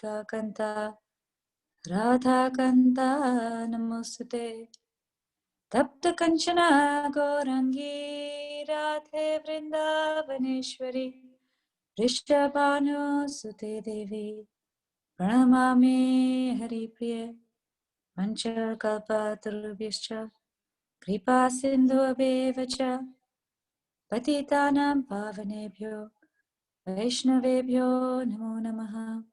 Radha Kanta, Radha Kanta Namostute. Tapta Kanchana Gaurangi Radhe Vrindavaneshwari Rishabhanu Sute Devi Pranamami Haripriya Mancha Kalpatarubhyascha Kripa Sindhu Bevacha Patitanam Pavanebhyo Vaishnavebhyo Namo Namaha.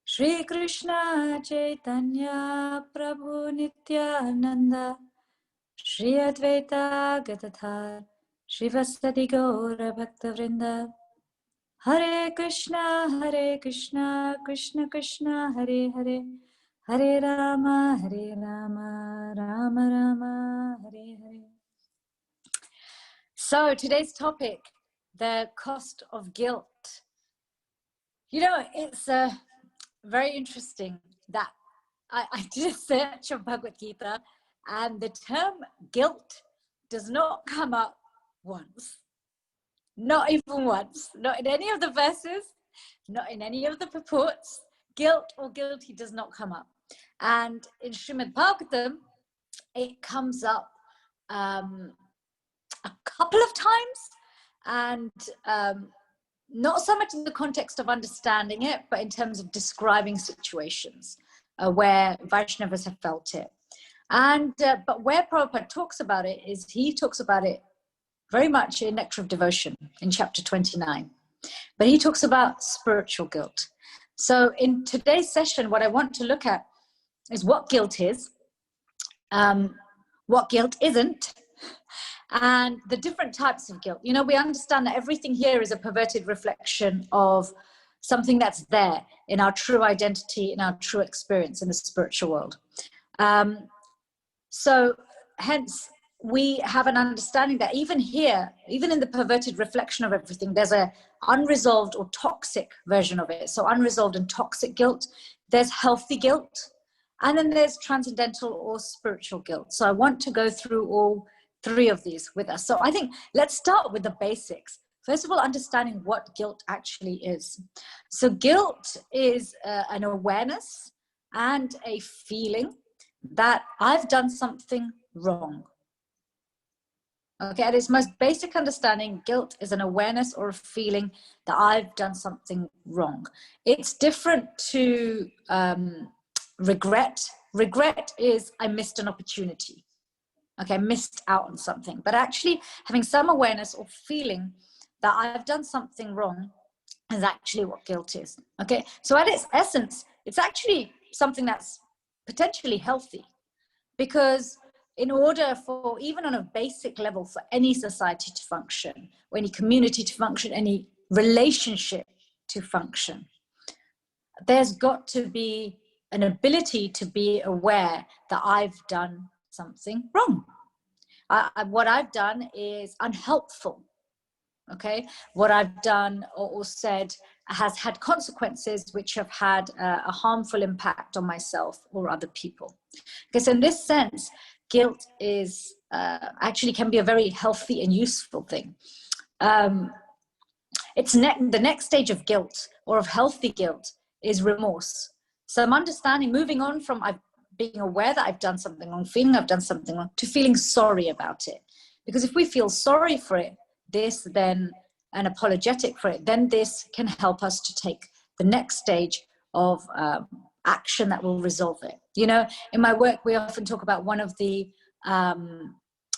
Shri Krishna Chaitanya Prabhu Nityananda Shri Advaita Gadadhar Shrivasadi Gaura Bhaktavrinda Hare Krishna Krishna Krishna Hare Hare Hare Rama Rama Rama Hare Hare. So today's topic, the cost of guilt. You know, it's very interesting that I did a search of Bhagavad Gita, and the term guilt does not come up once. Not even once. Not in any of the verses, not in any of the purports. Guilt or guilty does not come up. And in Srimad Bhagavatam, it comes up a couple of times, and not so much in the context of understanding it, but in terms of describing situations where Vaishnavas have felt it. And but where Prabhupada talks about it is he talks about it very much in Nectar of Devotion in chapter 29. But he talks about spiritual guilt. So in today's session, what I want to look at is what guilt is, what guilt isn't, and the different types of guilt. You know, we understand that everything here is a perverted reflection of something that's there in our true identity, in our true experience in the spiritual world. So hence, we have an understanding that even here, even in the perverted reflection of everything, there's a unresolved or toxic version of it. So unresolved and toxic guilt, there's healthy guilt, and then there's transcendental or spiritual guilt. So I want to go through all three of these with us. So I think let's start with the basics. First of all, understanding what guilt actually is. So guilt is an awareness and a feeling that I've done something wrong. Okay, at its most basic understanding, guilt is an awareness or a feeling that I've done something wrong. It's different to regret. Regret is I missed an opportunity. Okay, I missed out on something. But actually having some awareness or feeling that I've done something wrong is actually what guilt is. Okay, so at its essence, it's actually something that's potentially healthy, because in order for, even on a basic level, for any society to function, or any community to function, any relationship to function, there's got to be an ability to be aware that I've done something wrong. What I've done is unhelpful. Okay, what I've done or said has had consequences which have had a harmful impact on myself or other people. Okay, so in this sense, guilt is actually can be a very healthy and useful thing. It's the next stage of guilt or of healthy guilt is remorse. So I'm understanding, moving on from being aware that I've done something wrong, feeling I've done something wrong, to feeling sorry about it. Because if we feel sorry for it, then and apologetic for it, then this can help us to take the next stage of action that will resolve it. You know, in my work, we often talk about one of the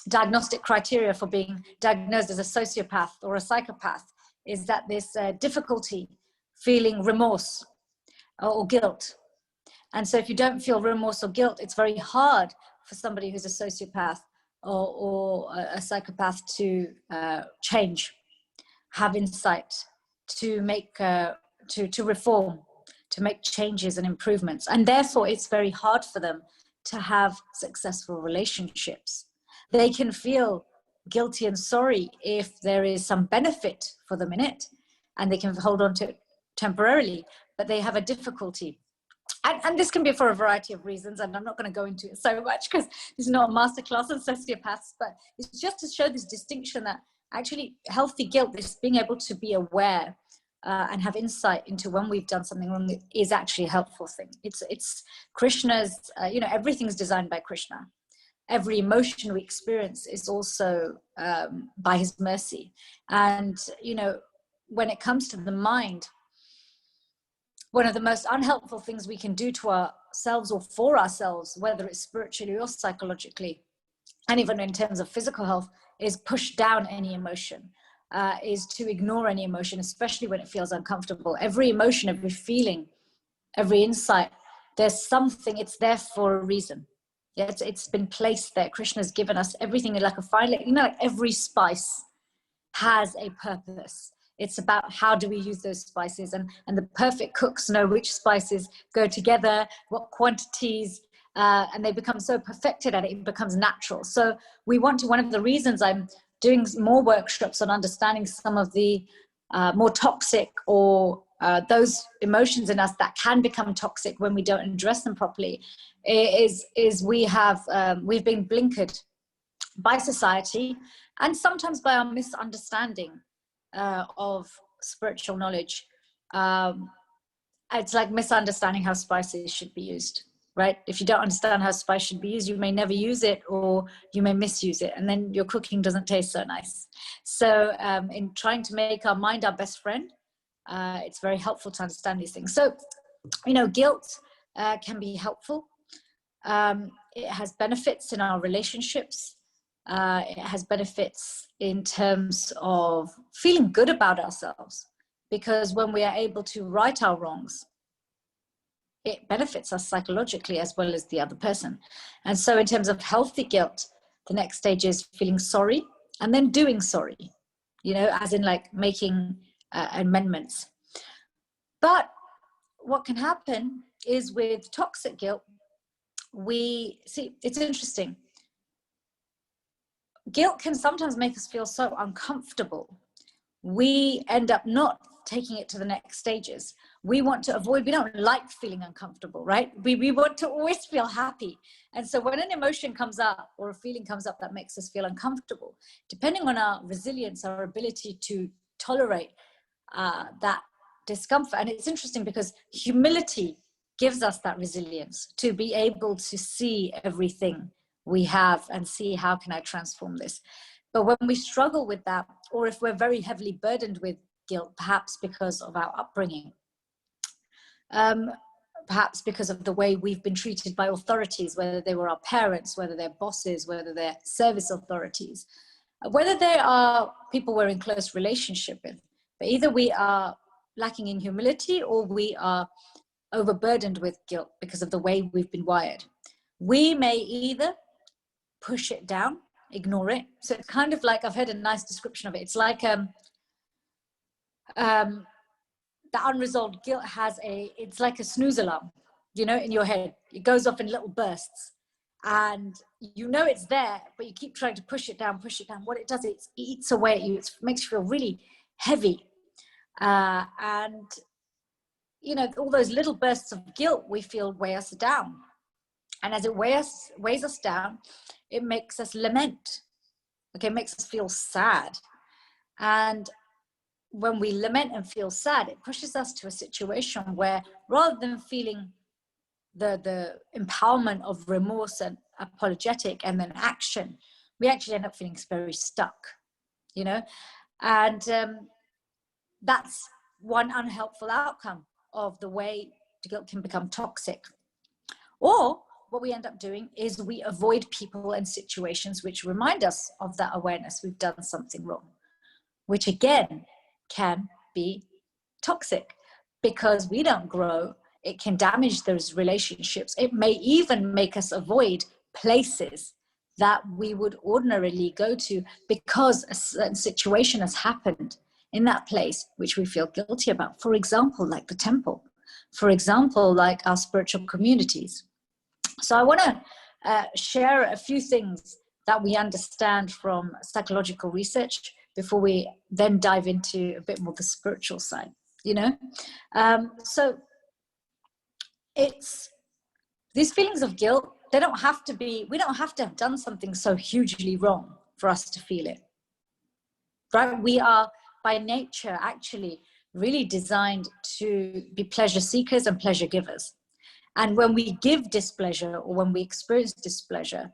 diagnostic criteria for being diagnosed as a sociopath or a psychopath is that this difficulty feeling remorse or guilt. And so if you don't feel remorse or guilt, it's very hard for somebody who's a sociopath or a psychopath to change, have insight, to make, to reform, to make changes and improvements. And therefore, it's very hard for them to have successful relationships. They can feel guilty and sorry if there is some benefit for them in it, and they can hold on to it temporarily, but they have a difficulty. And this can be for a variety of reasons, and I'm not going to go into it so much because this is not a masterclass on sociopaths, but it's just to show this distinction that actually healthy guilt is being able to be aware and have insight into when we've done something wrong is actually a helpful thing. It's Krishna's, everything's designed by Krishna. Every emotion we experience is also by his mercy. And, when it comes to the mind, one of the most unhelpful things we can do to ourselves or for ourselves, whether it's spiritually or psychologically, and even in terms of physical health, is push down any emotion, is to ignore any emotion, especially when it feels uncomfortable. Every emotion, every feeling, every insight, there's something, it's there for a reason. Yeah, it's been placed there. Krishna's given us everything like a fine, like every spice has a purpose. It's about how do we use those spices, and the perfect cooks know which spices go together, what quantities, and they become so perfected at it, it becomes natural. So one of the reasons I'm doing more workshops on understanding some of the more toxic or those emotions in us that can become toxic when we don't address them properly is we've been blinkered by society and sometimes by our misunderstanding of spiritual knowledge. It's like misunderstanding how spices should be used, right? If you don't understand how spice should be used, you may never use it, or you may misuse it, and then your cooking doesn't taste so nice. So in trying to make our mind our best friend, it's very helpful to understand these things. So, guilt can be helpful. It has benefits in our relationships. It has benefits in terms of feeling good about ourselves, because when we are able to right our wrongs, it benefits us psychologically as well as the other person. And so in terms of healthy guilt, the next stage is feeling sorry and then doing sorry, as in like making amendments. But what can happen is with toxic guilt, it's interesting. Guilt can sometimes make us feel so uncomfortable. We end up not taking it to the next stages. We want to avoid, we don't like feeling uncomfortable, right? We want to always feel happy. And so when an emotion comes up or a feeling comes up that makes us feel uncomfortable, depending on our resilience, our ability to tolerate that discomfort. And it's interesting because humility gives us that resilience to be able to see everything we have and see how can I transform this. But when we struggle with that, or if we're very heavily burdened with guilt, perhaps because of our upbringing, perhaps because of the way we've been treated by authorities, whether they were our parents, whether they're bosses, whether they're service authorities, whether they are people we're in close relationship with, but either we are lacking in humility or we are overburdened with guilt because of the way we've been wired. We may either push it down, ignore it. So it's kind of like, I've heard a nice description of it. It's like the unresolved guilt it's like a snooze alarm, in your head. It goes off in little bursts and it's there, but you keep trying to push it down. What it does, it eats away at you. It makes you feel really heavy. And all those little bursts of guilt we feel weigh us down. And as it weighs us down, it makes us lament. Okay, it makes us feel sad. And when we lament and feel sad, it pushes us to a situation where rather than feeling the empowerment of remorse and apologetic and then action, we actually end up feeling very stuck, and that's one unhelpful outcome of the way the guilt can become toxic. Or what we end up doing is we avoid people and situations which remind us of that awareness we've done something wrong, which again can be toxic because we don't grow. It can damage those relationships. It may even make us avoid places that we would ordinarily go to because a certain situation has happened in that place which we feel guilty about. For example, like the temple. For example, like our spiritual communities. So I want to share a few things that we understand from psychological research before we then dive into a bit more the spiritual side, So it's these feelings of guilt, we don't have to have done something so hugely wrong for us to feel it, right? We are by nature actually really designed to be pleasure seekers and pleasure givers. And when we give displeasure, or when we experience displeasure,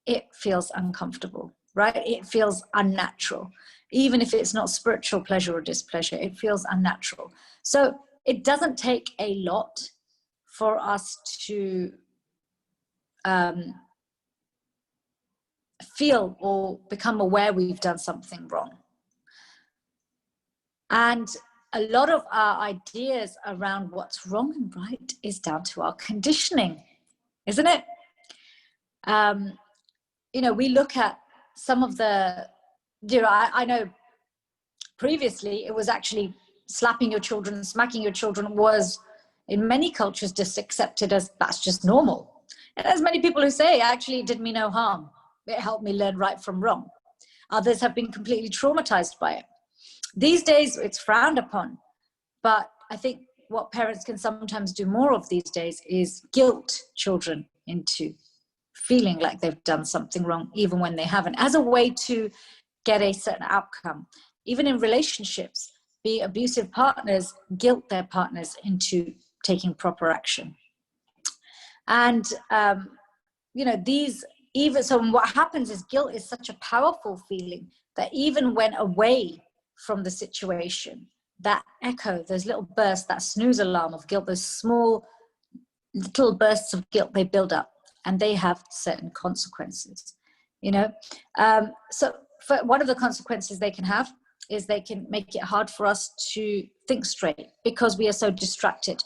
it feels uncomfortable, right? It feels unnatural. Even if it's not spiritual pleasure or displeasure, it feels unnatural. So it doesn't take a lot for us to feel or become aware we've done something wrong. And a lot of our ideas around what's wrong and right is down to our conditioning, isn't it? You know, we look at some of the, you know, I know previously it was actually slapping your children, smacking your children was in many cultures just accepted as that's just normal. And there's many people who say, actually, it did me no harm. It helped me learn right from wrong. Others have been completely traumatized by it. These days, it's frowned upon. But I think what parents can sometimes do more of these days is guilt children into feeling like they've done something wrong, even when they haven't, as a way to get a certain outcome. Even in relationships, the abusive partners guilt their partners into taking proper action. And, you know, so what happens is guilt is such a powerful feeling that even when away from the situation, that echo, those little bursts, that snooze alarm of guilt, those small little bursts of guilt, they build up and they have certain consequences, you know. So for one of the consequences they can have is they can make it hard for us to think straight because we are so distracted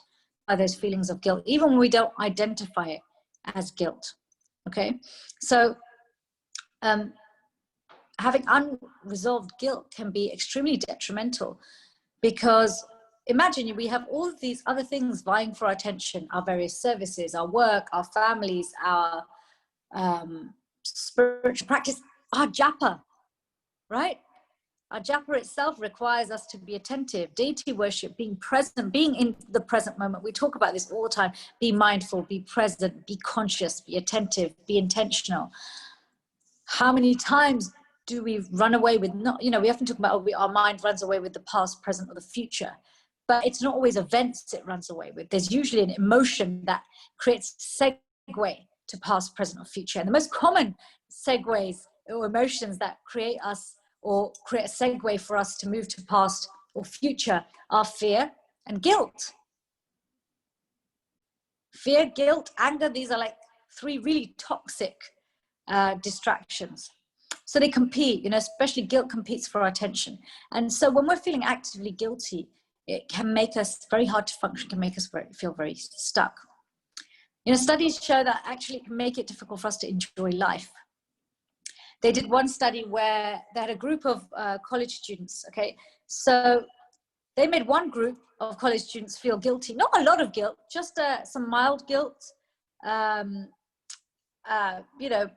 by those feelings of guilt, even when we don't identify it as guilt. Okay, so having unresolved guilt can be extremely detrimental, because imagine we have all of these other things vying for our attention, our various services, our work, our families, our spiritual practice, our japa, right? Our japa itself requires us to be attentive, deity worship, being present, being in the present moment. We talk about this all the time. Be mindful, be present, be conscious, be attentive, be intentional. How many times do we run away with, not, you know, we often talk about our mind runs away with the past, present, or the future, but it's not always events it runs away with. There's usually an emotion that creates segue to past, present, or future. And the most common segues or emotions that create us or create a segue for us to move to past or future are fear and guilt. Fear, guilt, anger, these are like three really toxic distractions. So they compete, you know, especially guilt competes for our attention. And so when we're feeling actively guilty, it can make us very hard to function, can make us feel very stuck. You know, studies show that actually it can make it difficult for us to enjoy life. They did one study where they had a group of college students, okay? So they made one group of college students feel guilty, not a lot of guilt, just some mild guilt, you know,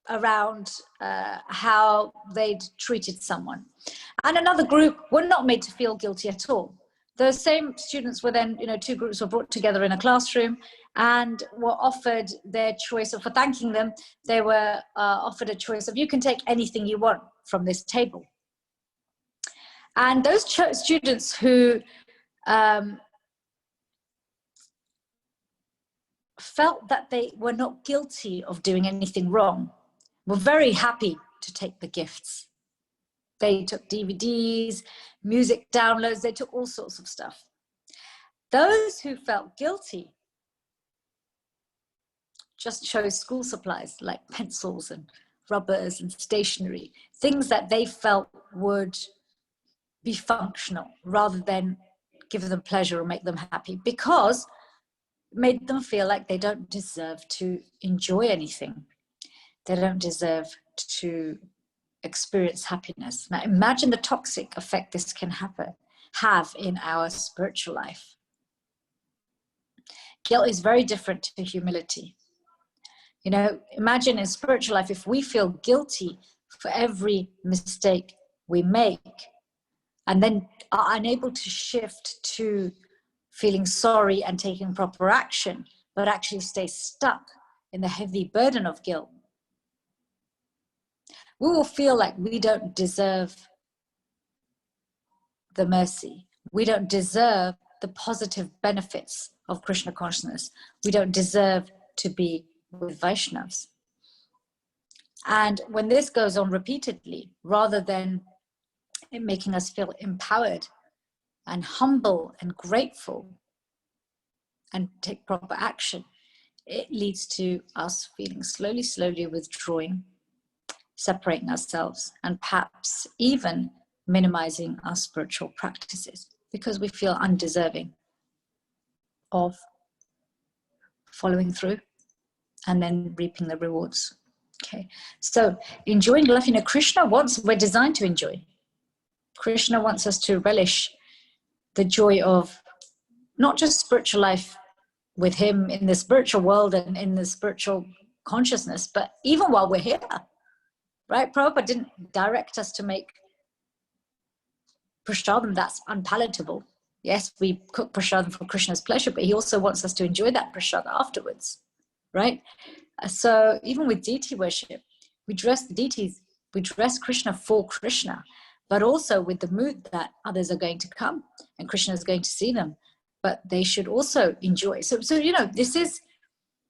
around how they'd treated someone. And another group were not made to feel guilty at all. Those same students were then, you know, two groups were brought together in a classroom and were offered their choice of, for thanking them, they were offered a choice of, you can take anything you want from this table. And those students who felt that they were not guilty of doing anything wrong were very happy to take the gifts. They took DVDs, music downloads, they took all sorts of stuff. Those who felt guilty just chose school supplies like pencils and rubbers and stationery, things that they felt would be functional rather than give them pleasure or make them happy, because it made them feel like they don't deserve to enjoy anything. They don't deserve to experience happiness. Now imagine the toxic effect this can have in our spiritual life. Guilt is very different to humility. You know, imagine in spiritual life, if we feel guilty for every mistake we make and then are unable to shift to feeling sorry and taking proper action, but actually stay stuck in the heavy burden of guilt, we will feel like we don't deserve the mercy. We don't deserve the positive benefits of Krishna consciousness. We don't deserve to be with Vaishnavas. And when this goes on repeatedly, rather than it making us feel empowered and humble and grateful and take proper action, it leads to us feeling slowly withdrawing, separating ourselves, and perhaps even minimizing our spiritual practices because we feel undeserving of following through and then reaping the rewards. Okay, so enjoying life, Krishna wants, we're designed to enjoy. Krishna wants us to relish the joy of not just spiritual life with him in the spiritual world and in the spiritual consciousness, but even while we're here, right? Prabhupada didn't direct us to make prasadam that's unpalatable. Yes, we cook prasadam for Krishna's pleasure, but he also wants us to enjoy that prasadam afterwards, right? So even with deity worship, we dress the deities, we dress Krishna for Krishna, but also with the mood that others are going to come and Krishna is going to see them, but they should also enjoy. So this is,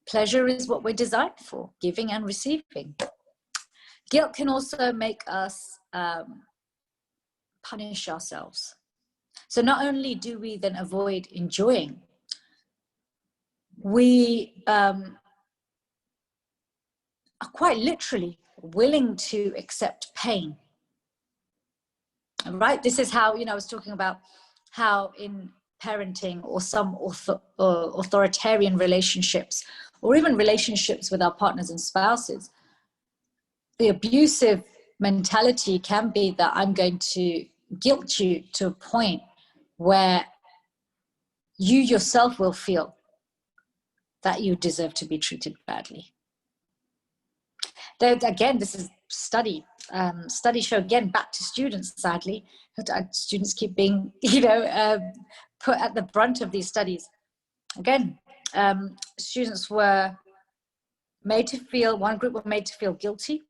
pleasure is what we're designed for, giving and receiving. Guilt can also make us punish ourselves. So not only do we then avoid enjoying, we are quite literally willing to accept pain. Right? This is how, I was talking about how in parenting or some authoritarian relationships, or even relationships with our partners and spouses, the abusive mentality can be that I'm going to guilt you to a point where you yourself will feel that you deserve to be treated badly. Again, this is studies show, again, back to students, sadly, students keep being, put at the brunt of these studies. Again, students were made to feel, one group were made to feel guilty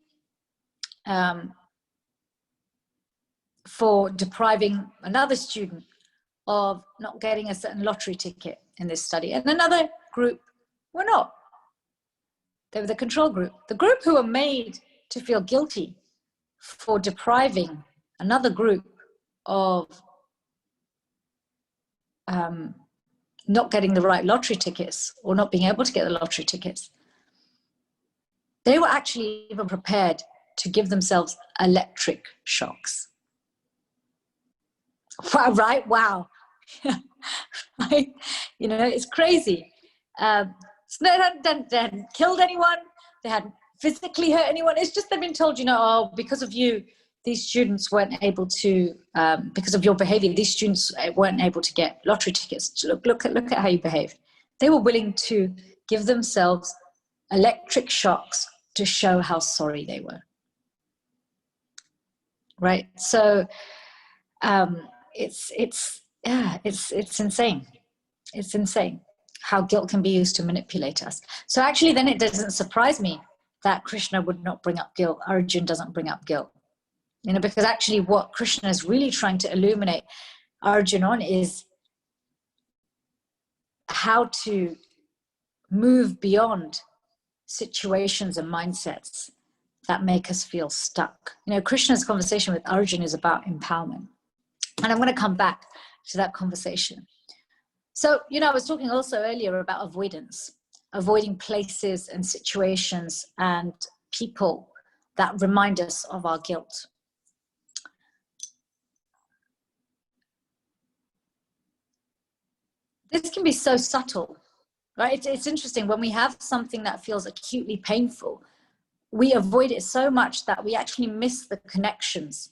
for depriving another student of not getting a certain lottery ticket in this study. And another group were not. They were the control group. The group who were made to feel guilty for depriving another group of not getting the right lottery tickets or not being able to get the lottery tickets, they were actually even prepared to give themselves electric shocks. Wow, right? Wow. Right? It's crazy. They hadn't killed anyone. They hadn't physically hurt anyone. It's just they've been told, because of you, these students weren't able to, because of your behavior, these students weren't able to get lottery tickets. Look at how you behaved. They were willing to give themselves electric shocks to show how sorry they were. Right? So it's insane. It's insane how guilt can be used to manipulate us. So actually then it doesn't surprise me that Krishna would not bring up guilt. Arjuna doesn't bring up guilt. Because actually what Krishna is really trying to illuminate Arjuna on is how to move beyond situations and mindsets that make us feel stuck. Krishna's conversation with Arjuna is about empowerment. And I'm going to come back to that conversation. So, I was talking also earlier about avoidance, avoiding places and situations and people that remind us of our guilt. This can be so subtle, right? It's interesting when we have something that feels acutely painful, we avoid it so much that we actually miss the connections.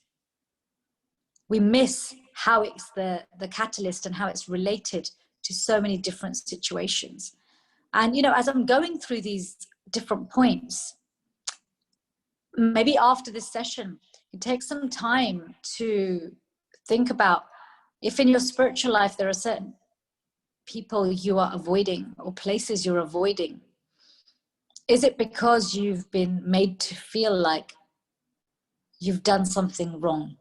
We miss how it's the catalyst and how it's related to so many different situations. And, as I'm going through these different points, maybe after this session, you take some time to think about if in your spiritual life there are certain people you are avoiding or places you're avoiding. Is it because you've been made to feel like you've done something wrong?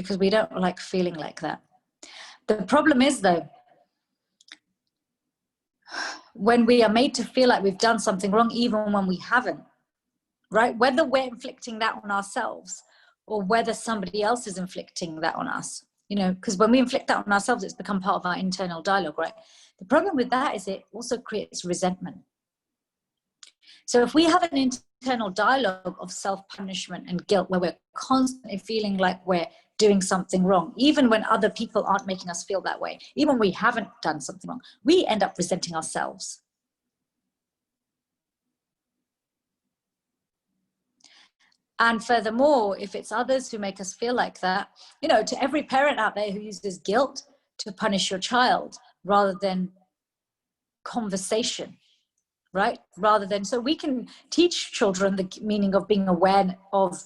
because we don't like feeling like that. The problem is, though, when we are made to feel like we've done something wrong, even when we haven't, right? Whether we're inflicting that on ourselves or whether somebody else is inflicting that on us, you know, because when we inflict that on ourselves, it's become part of our internal dialogue, right? The problem with that is it also creates resentment. So if we have an internal dialogue of self-punishment and guilt, where we're constantly feeling like we're doing something wrong, even when other people aren't making us feel that way, even when we haven't done something wrong, we end up resenting ourselves. And furthermore, if it's others who make us feel like that, you know, to every parent out there who uses guilt to punish your child rather than conversation, right? Rather than, so we can teach children the meaning of being aware of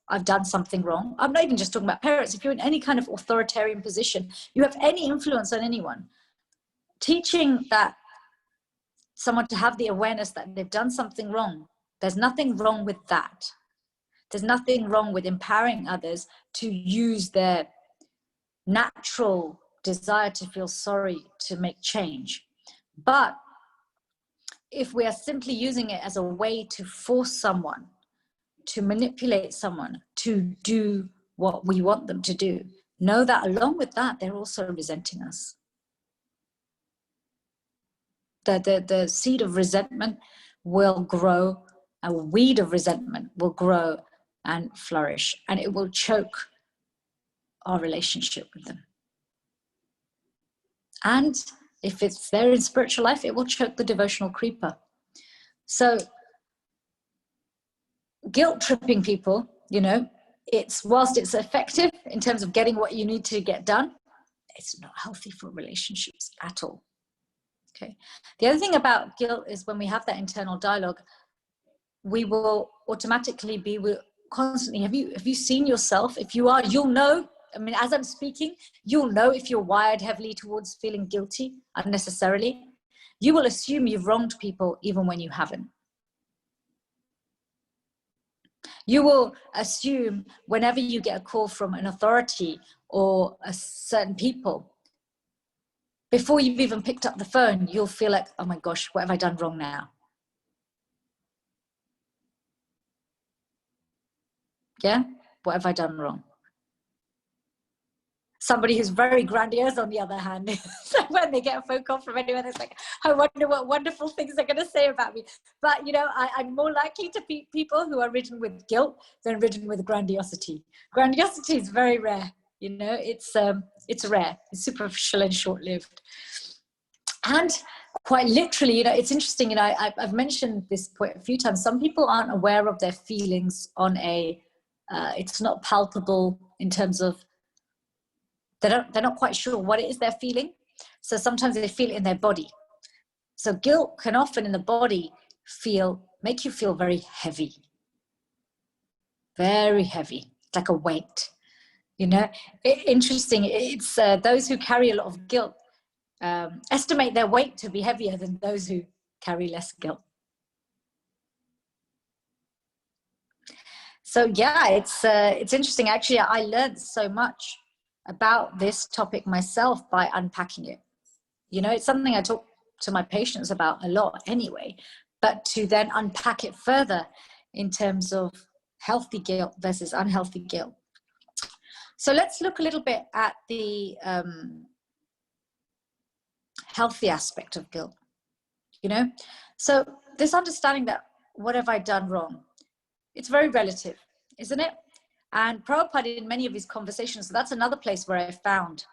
I've done something wrong. I'm not even just talking about parents. If you're in any kind of authoritarian position, you have any influence on anyone, teaching that someone to have the awareness that they've done something wrong. There's nothing wrong with that. There's nothing wrong with empowering others to use their natural desire to feel sorry to make change. But if we are simply using it as a way to force someone, to manipulate someone to do what we want them to do, know that along with that, they're also resenting us. The seed of resentment will grow, a weed of resentment will grow and flourish, and it will choke our relationship with them. And if it's there in spiritual life, it will choke the devotional creeper. So guilt tripping people, you know, whilst it's effective in terms of getting what you need to get done, it's not healthy for relationships at all. Okay. The other thing about guilt is when we have that internal dialogue, we will automatically be constantly, have you seen yourself? If you are, you'll know. I mean, as I'm speaking, you'll know if you're wired heavily towards feeling guilty unnecessarily. You will assume you've wronged people even when you haven't. You will assume whenever you get a call from an authority or a certain people, before you've even picked up the phone, you'll feel like, oh my gosh, what have I done wrong now? Yeah, what have I done wrong? Somebody who's very grandiose, on the other hand, when they get a phone call from anyone, it's like, I wonder what wonderful things they're going to say about me. But, you know, I'm more likely to meet people who are ridden with guilt than ridden with grandiosity. Grandiosity is very rare, you know, it's rare, it's superficial and short-lived. And quite literally, you know, it's interesting, you know, I've mentioned this point a few times. Some people aren't aware of their feelings on it's not palpable in terms of, they're not quite sure what it is they're feeling. So sometimes they feel it in their body. So guilt can often in the body make you feel very heavy. Very heavy, like a weight. You know, interesting. It's those who carry a lot of guilt estimate their weight to be heavier than those who carry less guilt. So yeah, it's interesting. Actually, I learned so much about this topic myself by unpacking it. You know, it's something I talk to my patients about a lot anyway, but to then unpack it further in terms of healthy guilt versus unhealthy guilt. So let's look a little bit at the healthy aspect of guilt, you know? So this understanding that what have I done wrong? It's very relative, isn't it? And Prabhupada, in many of his conversations, so that's another place where I found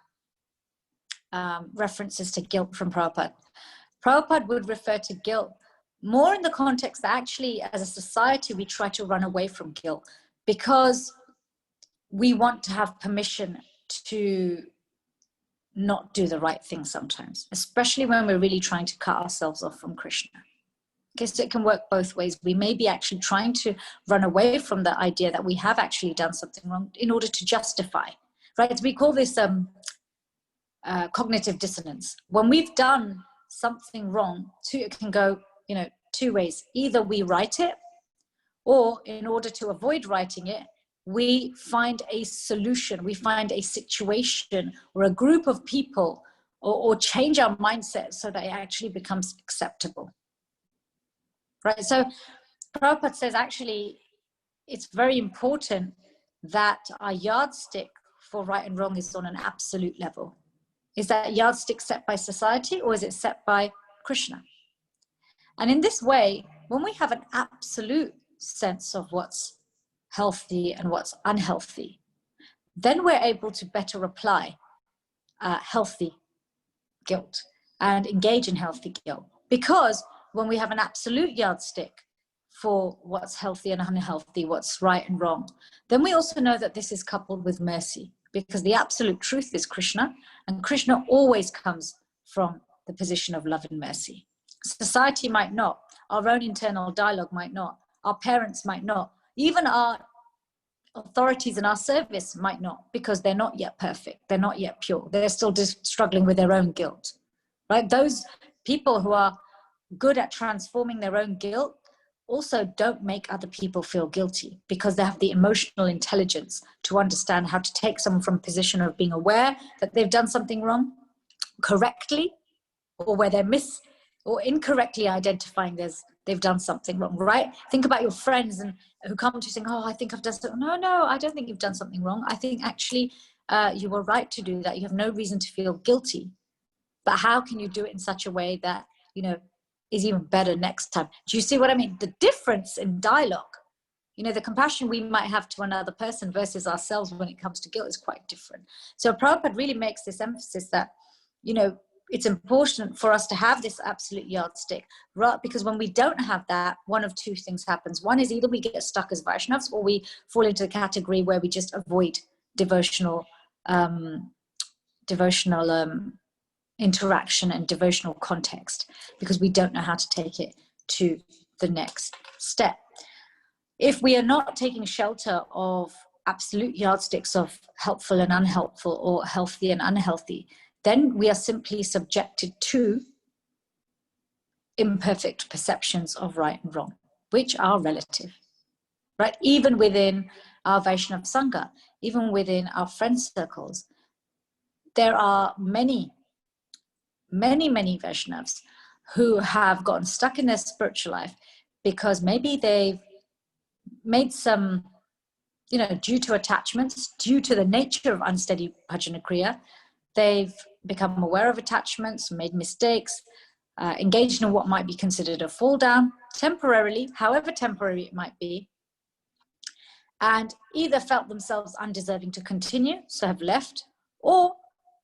references to guilt from Prabhupada. Prabhupada would refer to guilt more in the context that actually, as a society, we try to run away from guilt because we want to have permission to not do the right thing sometimes, especially when we're really trying to cut ourselves off from Krishna. Okay, so it can work both ways. We may be actually trying to run away from the idea that we have actually done something wrong in order to justify, right? We call this cognitive dissonance. When we've done something wrong, it can go, you know, two ways. Either we write it, or in order to avoid writing it, we find a solution, we find a situation or a group of people, or change our mindset so that it actually becomes acceptable. Right? So Prabhupada says actually it's very important that our yardstick for right and wrong is on an absolute level. Is that yardstick set by society, or is it set by Krishna? And in this way, when we have an absolute sense of what's healthy and what's unhealthy, then we're able to better apply healthy guilt and engage in healthy guilt. Because when we have an absolute yardstick for what's healthy and unhealthy, what's right and wrong, then we also know that this is coupled with mercy, because the absolute truth is Krishna, and Krishna always comes from the position of love and mercy. Society might not, our own internal dialogue might not, our parents might not, even our authorities in our service might not, because they're not yet perfect, they're not yet pure, they're still just struggling with their own guilt, right? Those people who are good at transforming their own guilt also don't make other people feel guilty, because they have the emotional intelligence to understand how to take someone from a position of being aware that they've done something wrong correctly, or where they're or incorrectly identifying they've done something wrong, right? Think about your friends and who come to you saying, oh, I think I've done something. No, I don't think you've done something wrong. I think actually you were right to do that. You have no reason to feel guilty. But how can you do it in such a way that, is even better next time? Do you see what I mean? The difference in dialogue, the compassion we might have to another person versus ourselves when it comes to guilt is quite different. So Prabhupada really makes this emphasis that, it's important for us to have this absolute yardstick, right? Because when we don't have that, one of two things happens. One is either we get stuck as Vaishnavas, or we fall into the category where we just avoid devotional interaction and devotional context, because we don't know how to take it to the next step. If we are not taking shelter of absolute yardsticks of helpful and unhelpful, or healthy and unhealthy, then we are simply subjected to imperfect perceptions of right and wrong, which are relative, right? Even within our Vaishnava Sangha, even within our friend circles, there are many Vaishnavas who have gotten stuck in their spiritual life because maybe they've made some, due to attachments, due to the nature of unsteady bhajana kriya, they've become aware of attachments, made mistakes, engaged in what might be considered a fall down temporarily, however temporary it might be, and either felt themselves undeserving to continue, so have left, or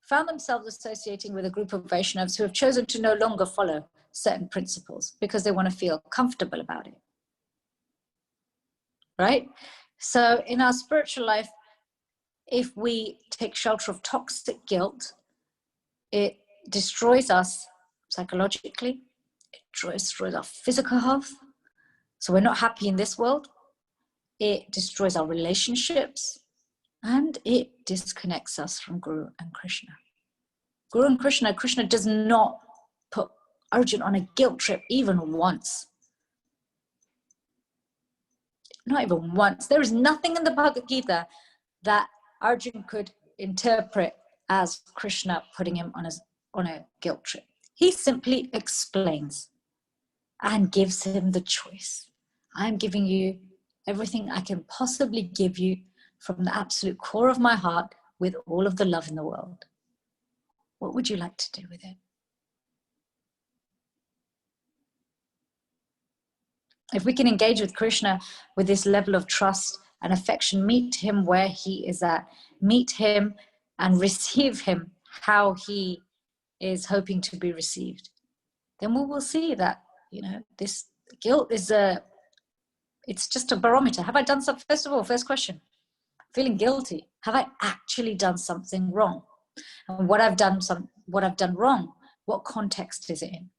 found themselves associating with a group of Vaishnavas who have chosen to no longer follow certain principles because they want to feel comfortable about it. Right? So in our spiritual life, if we take shelter of toxic guilt, it destroys us psychologically, it destroys our physical health. So we're not happy in this world. It destroys our relationships, and it disconnects us from Guru and Krishna. Guru and Krishna does not put Arjuna on a guilt trip even once. Not even once. There is nothing in the Bhagavad Gita that Arjuna could interpret as Krishna putting him on a guilt trip. He simply explains and gives him the choice. I'm giving you everything I can possibly give you from the absolute core of my heart with all of the love in the world. What would you like to do with it? If we can engage with Krishna with this level of trust and affection, meet him where he is at, meet him and receive him how he is hoping to be received, then we will see that, this guilt is it's just a barometer. Have I done something? First of all, first question, feeling guilty. Have I actually done something wrong? And what I've done wrong, what context is it in?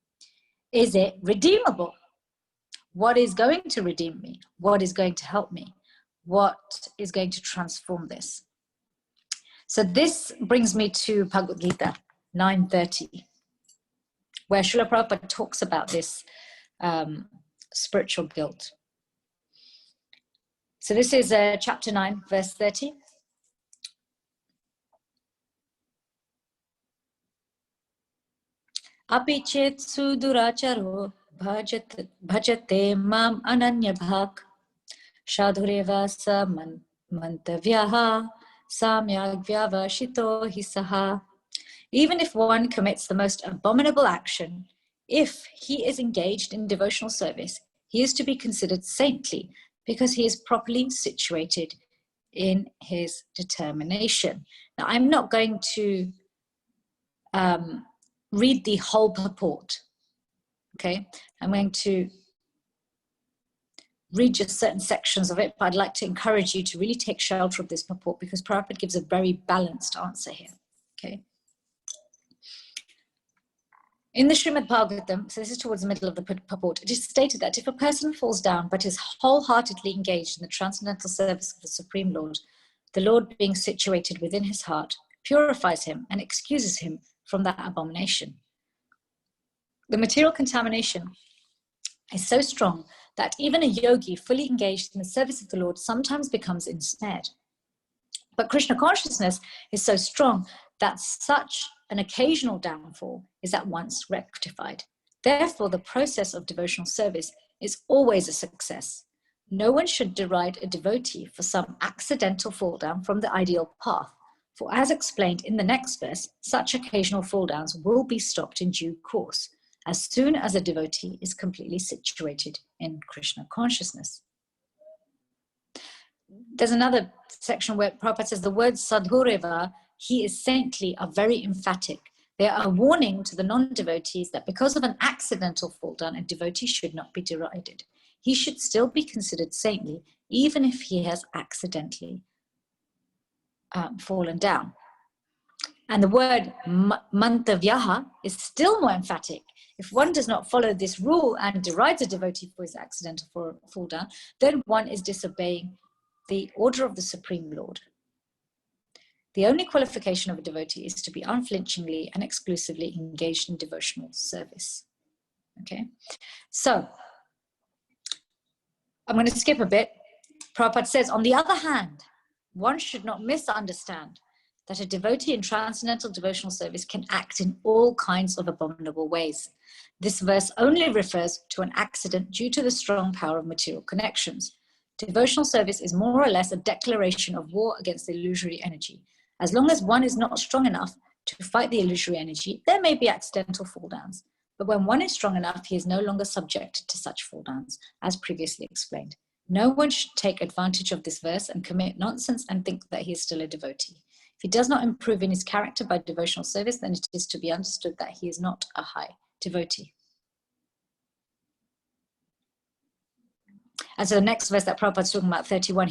Is it redeemable? What is going to redeem me? What is going to help me? What is going to transform this? So this brings me to Bhagavad Gita 9:30, where Srila Prabhupada talks about this spiritual guilt. So this is chapter 9, verse 30. Api chet suduracharo bhajate mam ananya bhak shadhureva sa mantavyaha samyagvyavashito hisaha. Even if one commits the most abominable action, if he is engaged in devotional service, he is to be considered saintly because he is properly situated in his determination. Now, I'm not going to read the whole purport, okay? I'm going to read just certain sections of it, but I'd like to encourage you to really take shelter of this purport because Prabhupada gives a very balanced answer here, okay? In the Srimad Bhagavatam, so this is towards the middle of the purport, it is stated that if a person falls down but is wholeheartedly engaged in the transcendental service of the Supreme Lord, the Lord being situated within his heart, purifies him and excuses him from that abomination. The material contamination is so strong that even a yogi fully engaged in the service of the Lord sometimes becomes ensnared. But Krishna consciousness is so strong that such an occasional downfall is at once rectified. Therefore, the process of devotional service is always a success. No one should deride a devotee for some accidental fall down from the ideal path, for as explained in the next verse, such occasional fall downs will be stopped in due course, as soon as a devotee is completely situated in Krishna consciousness. There's another section where Prabhupada says the words sadhureva, he is saintly, are very emphatic. They are a warning to the non-devotees that because of an accidental fall down, a devotee should not be derided. He should still be considered saintly, even if he has accidentally fallen down. And the word mantavyaha is still more emphatic. If one does not follow this rule and derides a devotee for his accidental fall down, then one is disobeying the order of the Supreme Lord. The only qualification of a devotee is to be unflinchingly and exclusively engaged in devotional service. Okay, so I'm going to skip a bit. Prabhupada says, on the other hand, one should not misunderstand that a devotee in transcendental devotional service can act in all kinds of abominable ways. This verse only refers to an accident due to the strong power of material connections. Devotional service is more or less a declaration of war against the illusory energy. As long as one is not strong enough to fight the illusory energy, there may be accidental fall downs. But when one is strong enough, he is no longer subjected to such fall downs, as previously explained. No one should take advantage of this verse and commit nonsense and think that he is still a devotee. If he does not improve in his character by devotional service, then it is to be understood that he is not a high devotee. And so the next verse that Prabhupada is talking about, 31,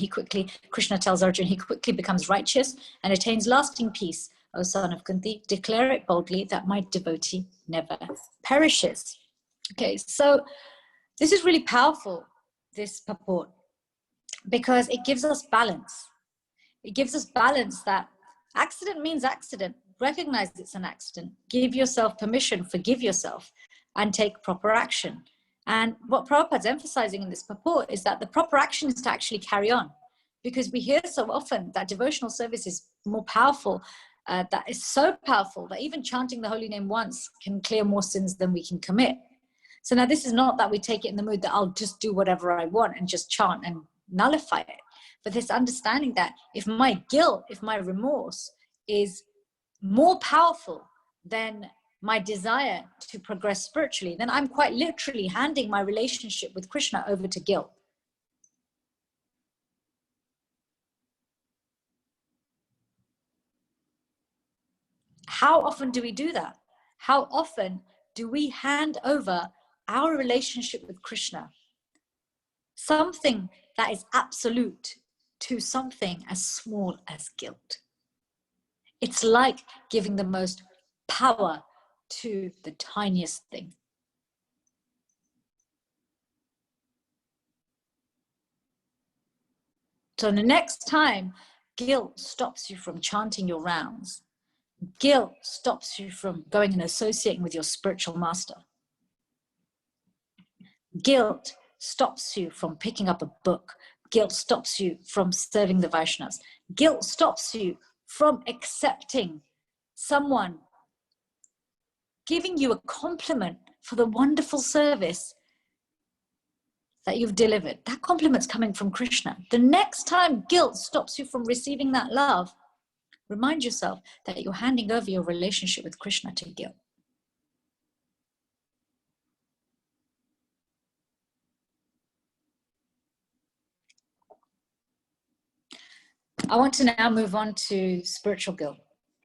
Krishna tells Arjuna, he quickly becomes righteous and attains lasting peace. O son of Kunti, declare it boldly that my devotee never perishes. Okay, so this is really powerful, this purport, because it gives us balance. It gives us balance that accident means accident. Recognize it's an accident. Give yourself permission, forgive yourself, and take proper action. And what Prabhupada's emphasizing in this purport is that the proper action is to actually carry on, because we hear so often that devotional service is more powerful, that is so powerful that even chanting the holy name once can clear more sins than we can commit. So now this is not that we take it in the mood that I'll just do whatever I want and just chant and nullify it, but this understanding that if my guilt, if my remorse is more powerful than my desire to progress spiritually, then I'm quite literally handing my relationship with Krishna over to guilt. How often do we do that? How often do we hand over our relationship with Krishna, something that is absolute, to something as small as guilt? It's like giving the most power to the tiniest thing. So the next time guilt stops you from chanting your rounds, guilt stops you from going and associating with your spiritual master, guilt stops you from picking up a book, Guilt stops you from serving the Vaishnavas. Guilt stops you from accepting someone giving you a compliment for the wonderful service that you've delivered. That compliment's coming from Krishna. The next time guilt stops you from receiving that love, remind yourself that you're handing over your relationship with Krishna to guilt. I want to now move on to spiritual guilt.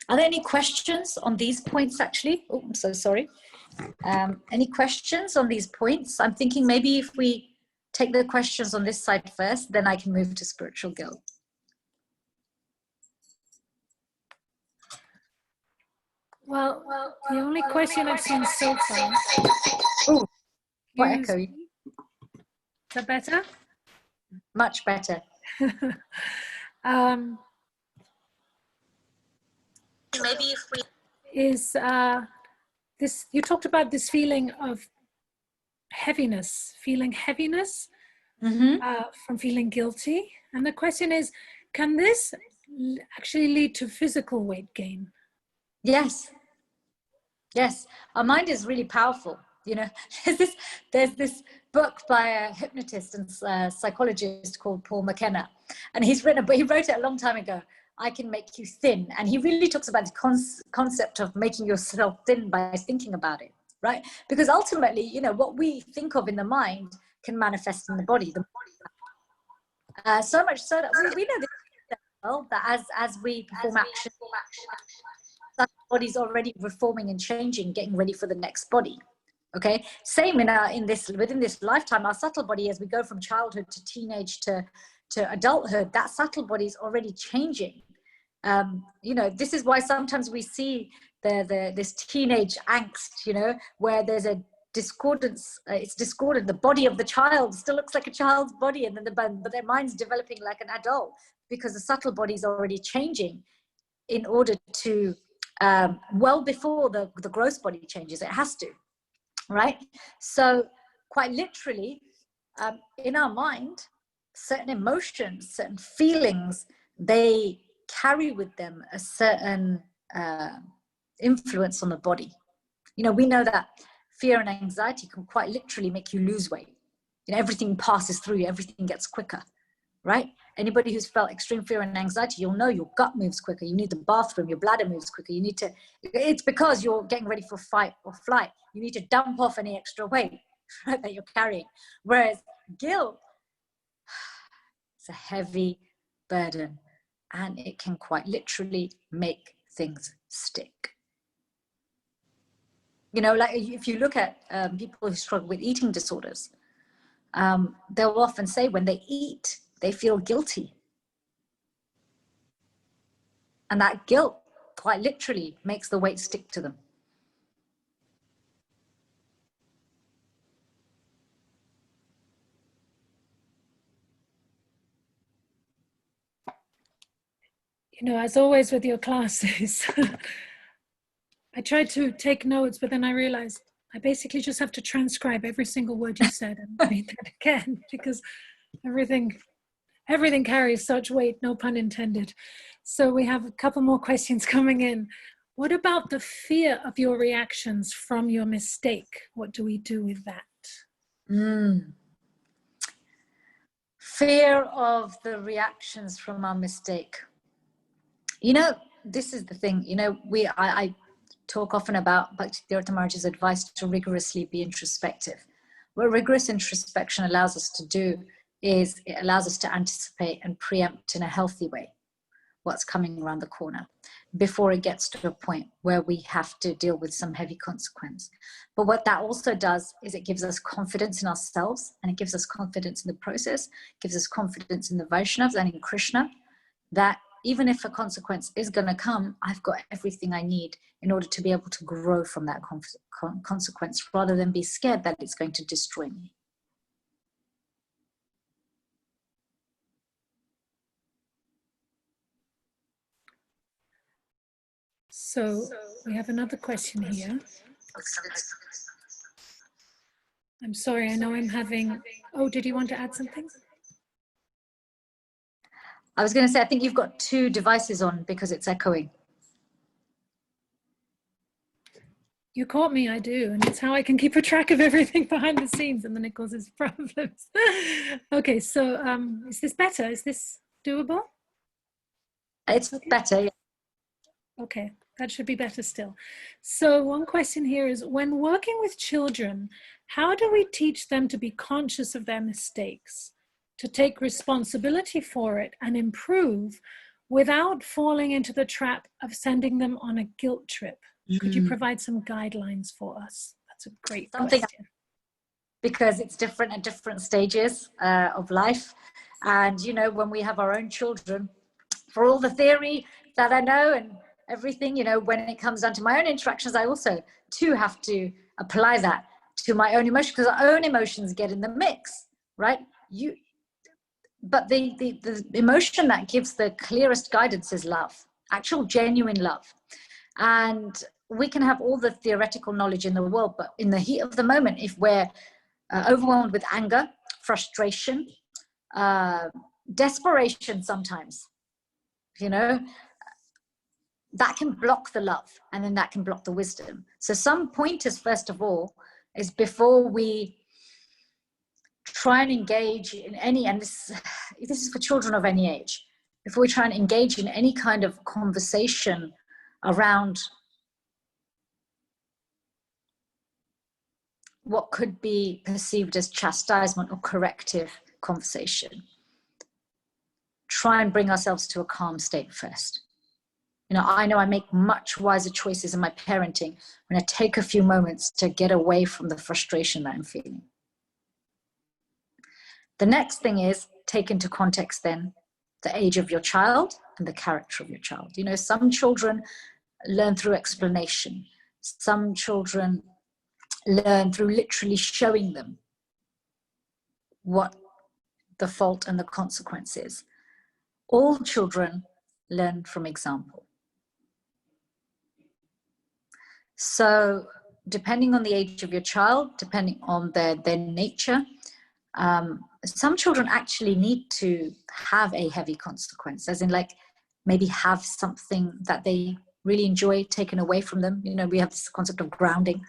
Are there any questions on these points, actually? Oh, I'm so sorry. Any questions on these points? I'm thinking maybe if we take the questions on this side first, then I can move to spiritual guilt. Well, the only question I've seen so far. Oh, quite echoey. Is that better? Much better. Maybe if we is this, you talked about this feeling of heaviness, from feeling guilty. And the question is, can this actually lead to physical weight gain? Yes. Yes. Our mind is really powerful. You know, there's this book by a hypnotist and psychologist called Paul McKenna. And he wrote it a long time ago. I can make you thin. And he really talks about the concept of making yourself thin by thinking about it, right? Because ultimately, you know, what we think of in the mind can manifest in the body. So much so that we know this well, that as we perform action, the body's already reforming and changing, getting ready for the next body. Okay, same within this lifetime, our subtle body, as we go from childhood to teenage to adulthood, that subtle body is already changing. You know, this is why sometimes we see this teenage angst, you know, where there's a discordance. It's discordant. The body of the child still looks like a child's body, and then but their mind's developing like an adult, because the subtle body is already changing in order to well before the gross body changes. It has to. Right? So quite literally, in our mind, certain emotions, certain feelings, they carry with them a certain influence on the body. You know, we know that fear and anxiety can quite literally make you lose weight. You know, everything passes through you, everything gets quicker, right? Anybody who's felt extreme fear and anxiety, you'll know your gut moves quicker. You need the bathroom, your bladder moves quicker. It's because you're getting ready for fight or flight. You need to dump off any extra weight, right, that you're carrying. Whereas guilt, it's a heavy burden, and it can quite literally make things stick. You know, like if you look at people who struggle with eating disorders, they'll often say when they eat, they feel guilty. And that guilt quite literally makes the weight stick to them. You know, as always with your classes, I tried to take notes, but then I realized I basically just have to transcribe every single word you said and read that again, because everything carries such weight, no pun intended. So we have a couple more questions coming in. What about the fear of your reactions from your mistake? What do we do with that? Fear of the reactions from our mistake. You know, this is the thing, you know, I talk often about Bhakti Maharaj's advice to rigorously be introspective. What rigorous introspection allows us to do is it allows us to anticipate and preempt in a healthy way what's coming around the corner before it gets to a point where we have to deal with some heavy consequence. But what that also does is it gives us confidence in ourselves, and it gives us confidence in the process, gives us confidence in the Vaishnavas and in Krishna, that even if a consequence is going to come, I've got everything I need in order to be able to grow from that consequence, rather than be scared that it's going to destroy me. So we have another question here. I'm sorry, I know I'm having... Oh, did you want to add something? I was going to say, I think you've got 2 devices on because it's echoing. You caught me, I do. And it's how I can keep a track of everything behind the scenes, and then it causes problems. Okay, so is this better? Is this doable? It's okay. better. Yeah. Okay, that should be better still. So one question here is, when working with children, how do we teach them to be conscious of their mistakes, to take responsibility for it and improve without falling into the trap of sending them on a guilt trip? Could you provide some guidelines for us? That's a great question. Because it's different at different stages of life. And, you know, when we have our own children, for all the theory that I know and everything, you know, when it comes down to my own interactions, I also too have to apply that to my own emotions, because our own emotions get in the mix, right? But the emotion that gives the clearest guidance is love, actual genuine love. And we can have all the theoretical knowledge in the world, but in the heat of the moment, if we're overwhelmed with anger, frustration, desperation sometimes, you know, that can block the love, and then that can block the wisdom. So some pointers, first of all, is before we try and engage in any, and this is for children of any age, before we try and engage in any kind of conversation around what could be perceived as chastisement or corrective conversation, try and bring ourselves to a calm state first. You know I make much wiser choices in my parenting when I take a few moments to get away from the frustration that I'm feeling. The next thing is take into context then the age of your child and the character of your child. You know, some children learn through explanation. Some children learn through literally showing them what the fault and the consequence is. All children learn from example. So depending on the age of your child, depending on their nature, some children actually need to have a heavy consequence, as in like maybe have something that they really enjoy taken away from them. You know, we have this concept of grounding.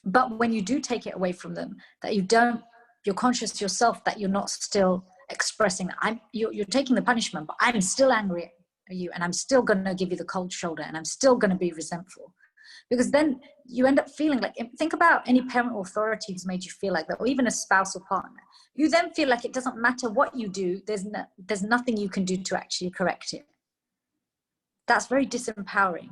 But when you do take it away from them, that you're conscious yourself that you're not still expressing that you're taking the punishment, but I'm still angry at you, and I'm still going to give you the cold shoulder, and I'm still going to be resentful. Because then you end up feeling like, think about any parent or authority who's made you feel like that, or even a spouse or partner. You then feel like it doesn't matter what you do, there's nothing you can do to actually correct it. That's very disempowering.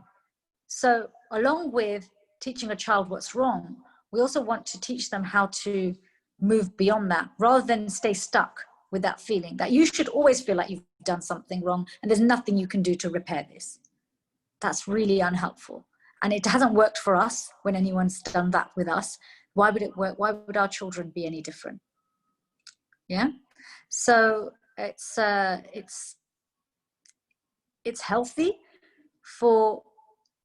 So along with teaching a child what's wrong, we also want to teach them how to move beyond that, rather than stay stuck with that feeling that you should always feel like you've done something wrong and there's nothing you can do to repair this. That's really unhelpful. And it hasn't worked for us when anyone's done that with us. Why would it work? Why would our children be any different? Yeah. So it's healthy for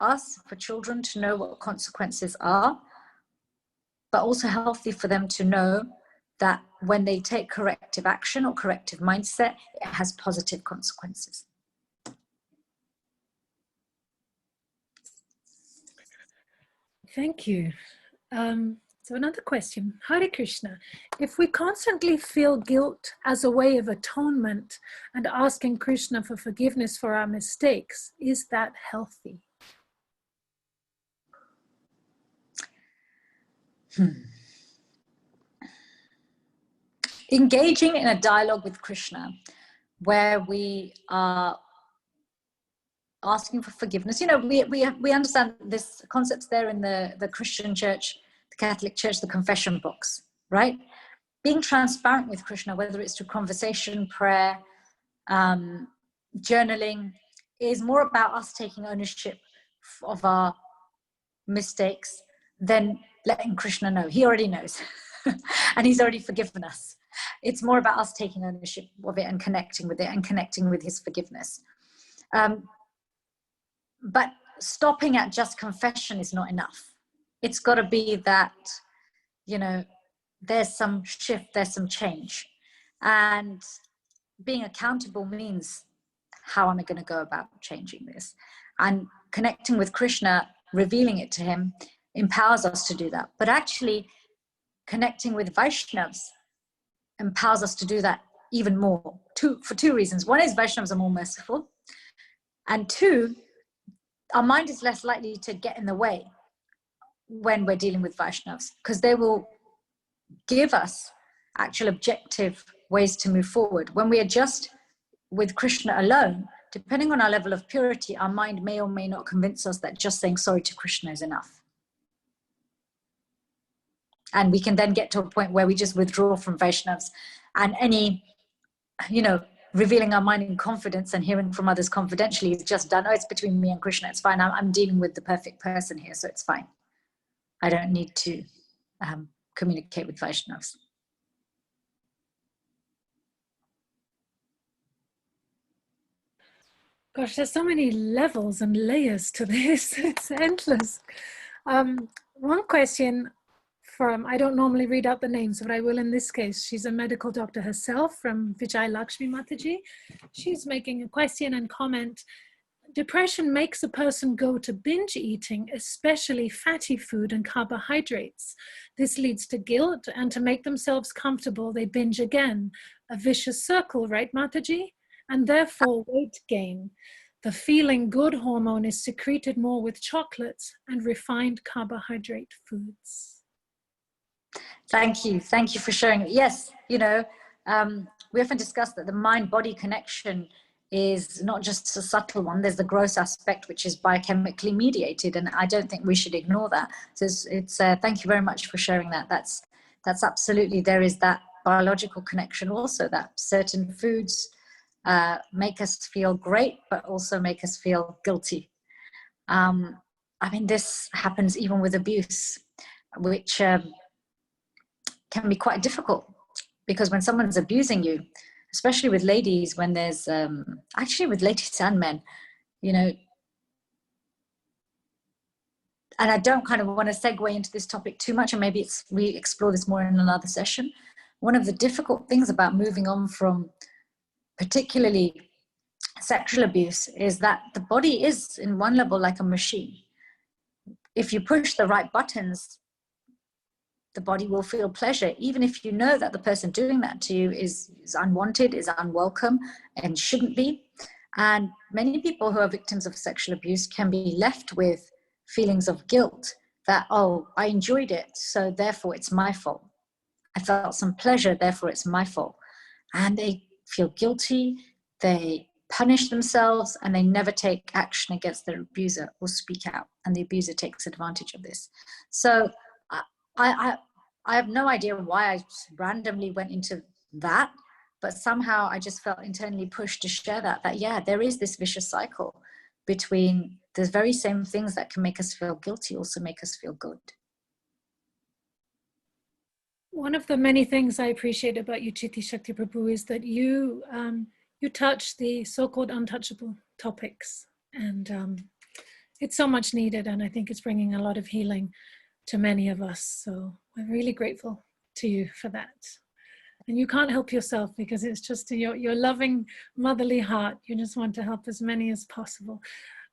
us, for children, to know what consequences are, but also healthy for them to know that when they take corrective action or corrective mindset, it has positive consequences. Thank you. So another question. Hare Krishna. If we constantly feel guilt as a way of atonement and asking Krishna for forgiveness for our mistakes, is that healthy? Engaging in a dialogue with Krishna where we are asking for forgiveness. You know, we understand this concepts there in the Christian church, the Catholic church, the confession box, right? Being transparent with Krishna, whether it's through conversation, prayer, journaling, is more about us taking ownership of our mistakes than letting Krishna know. He already knows and he's already forgiven us. It's more about us taking ownership of it and connecting with it and connecting with his forgiveness. But stopping at just confession is not enough. It's got to be that, you know, there's some shift, there's some change. And being accountable means, how am I going to go about changing this? And connecting with Krishna, revealing it to him, empowers us to do that. But actually, connecting with Vaishnavas empowers us to do that even more, for two reasons. One is Vaishnavas are more merciful. And two, our mind is less likely to get in the way when we're dealing with Vaishnavas, because they will give us actual objective ways to move forward. When we are just with Krishna alone, depending on our level of purity, our mind may or may not convince us that just saying sorry to Krishna is enough. And we can then get to a point where we just withdraw from Vaishnavas, and any, revealing our mind in confidence and hearing from others confidentially is just done. Oh, it's between me and Krishna, it's fine. I'm dealing with the perfect person here, so it's fine. I don't need to communicate with Vaishnavas. Gosh, there's so many levels and layers to this. It's endless. One question from, I don't normally read out the names, but I will in this case. She's a medical doctor herself from Vijay Lakshmi Mataji. She's making a question and comment. Depression makes a person go to binge eating, especially fatty food and carbohydrates. This leads to guilt, and to make themselves comfortable, they binge again. A vicious circle, right, Mataji? And therefore weight gain. The feeling good hormone is secreted more with chocolates and refined carbohydrate foods. Thank you for sharing. Yes, we often discuss that the mind-body connection is not just a subtle one. There's the gross aspect, which is biochemically mediated, and I don't think we should ignore that. So it's thank you very much for sharing that. That's absolutely, there is that biological connection also, that certain foods make us feel great, but also make us feel guilty. This happens even with abuse, which can be quite difficult, because when someone's abusing you, especially with ladies, when there's actually with ladies and men, and I don't kind of want to segue into this topic too much, and maybe we explore this more in another session. One of the difficult things about moving on from particularly sexual abuse is that the body is, in one level, like a machine. If you push the right buttons, the body will feel pleasure, even if you know that the person doing that to you is unwanted, is unwelcome, and shouldn't be. And many people who are victims of sexual abuse can be left with feelings of guilt that, oh, I enjoyed it, so therefore it's my fault. I felt some pleasure, therefore it's my fault. And they feel guilty, they punish themselves, and they never take action against their abuser or speak out. And the abuser takes advantage of this. So I have no idea why I randomly went into that, but somehow I just felt internally pushed to share that yeah, there is this vicious cycle between the very same things that can make us feel guilty also make us feel good. One of the many things I appreciate about you, Citi-Sakti Prabhu, is that you touch the so-called untouchable topics, and it's so much needed, and I think it's bringing a lot of healing to many of us. So we're really grateful to you for that. And you can't help yourself, because it's just your loving motherly heart. You just want to help as many as possible.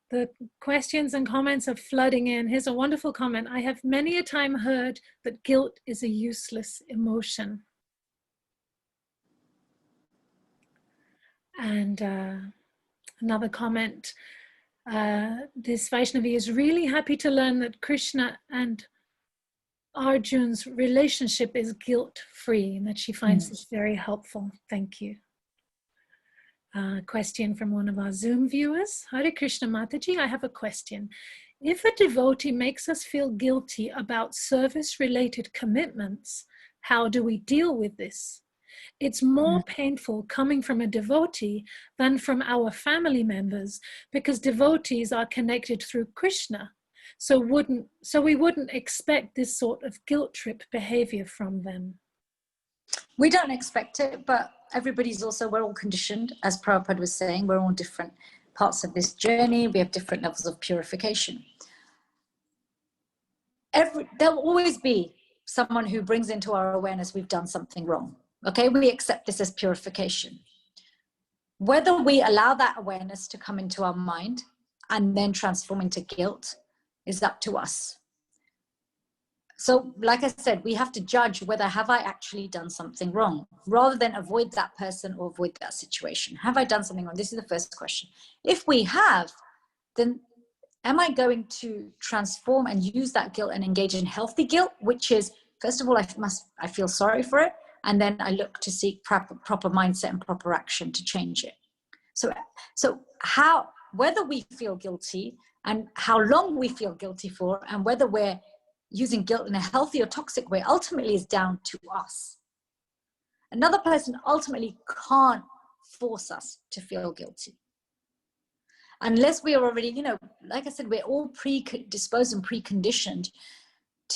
The questions and comments are flooding in. Here's a wonderful comment. I have many a time heard that guilt is a useless emotion. And another comment, this Vaishnavi is really happy to learn that Krishna and Arjun's relationship is guilt-free, and that she finds this very helpful. Thank you. Question from one of our Zoom viewers. Hare Krishna Mataji, I have a question. If a devotee makes us feel guilty about service-related commitments, how do we deal with this? It's more painful coming from a devotee than from our family members, because devotees are connected through Krishna. So we wouldn't expect this sort of guilt trip behavior from them. We don't expect it, but we're all conditioned, as Prabhupada was saying, we're all different parts of this journey. We have different levels of purification. There'll always be someone who brings into our awareness we've done something wrong. Okay, we accept this as purification. Whether we allow that awareness to come into our mind and then transform into guilt is up to us. So like I said, we have to judge whether have I actually done something wrong, rather than avoid that person or avoid that situation. Have I done something wrong? This is the first question. If we have, then am I going to transform and use that guilt and engage in healthy guilt, which is, first of all, I feel sorry for it, and then I look to seek proper mindset and proper action to change it. So how, whether we feel guilty and how long we feel guilty for, and whether we're using guilt in a healthy or toxic way, ultimately is down to us. Another person ultimately can't force us to feel guilty. Unless we are already, like I said, we're all predisposed and preconditioned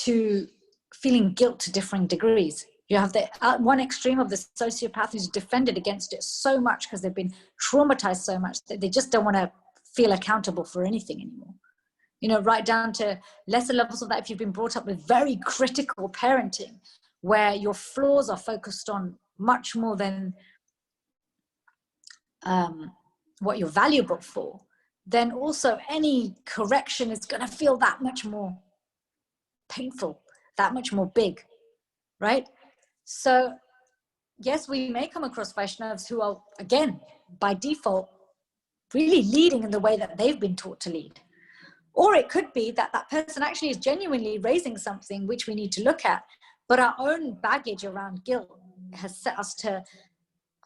to feeling guilt to differing degrees. You have the one extreme of the sociopath who's defended against it so much because they've been traumatized so much that they just don't want to feel accountable for anything anymore. Right down to lesser levels of that if you've been brought up with very critical parenting, where your flaws are focused on much more than what you're valuable for, then also any correction is going to feel that much more painful, that much more big, right? So yes, we may come across Vaishnavas who are, again, by default, really leading in the way that they've been taught to lead. Or it could be that that person actually is genuinely raising something which we need to look at, but our own baggage around guilt has set us to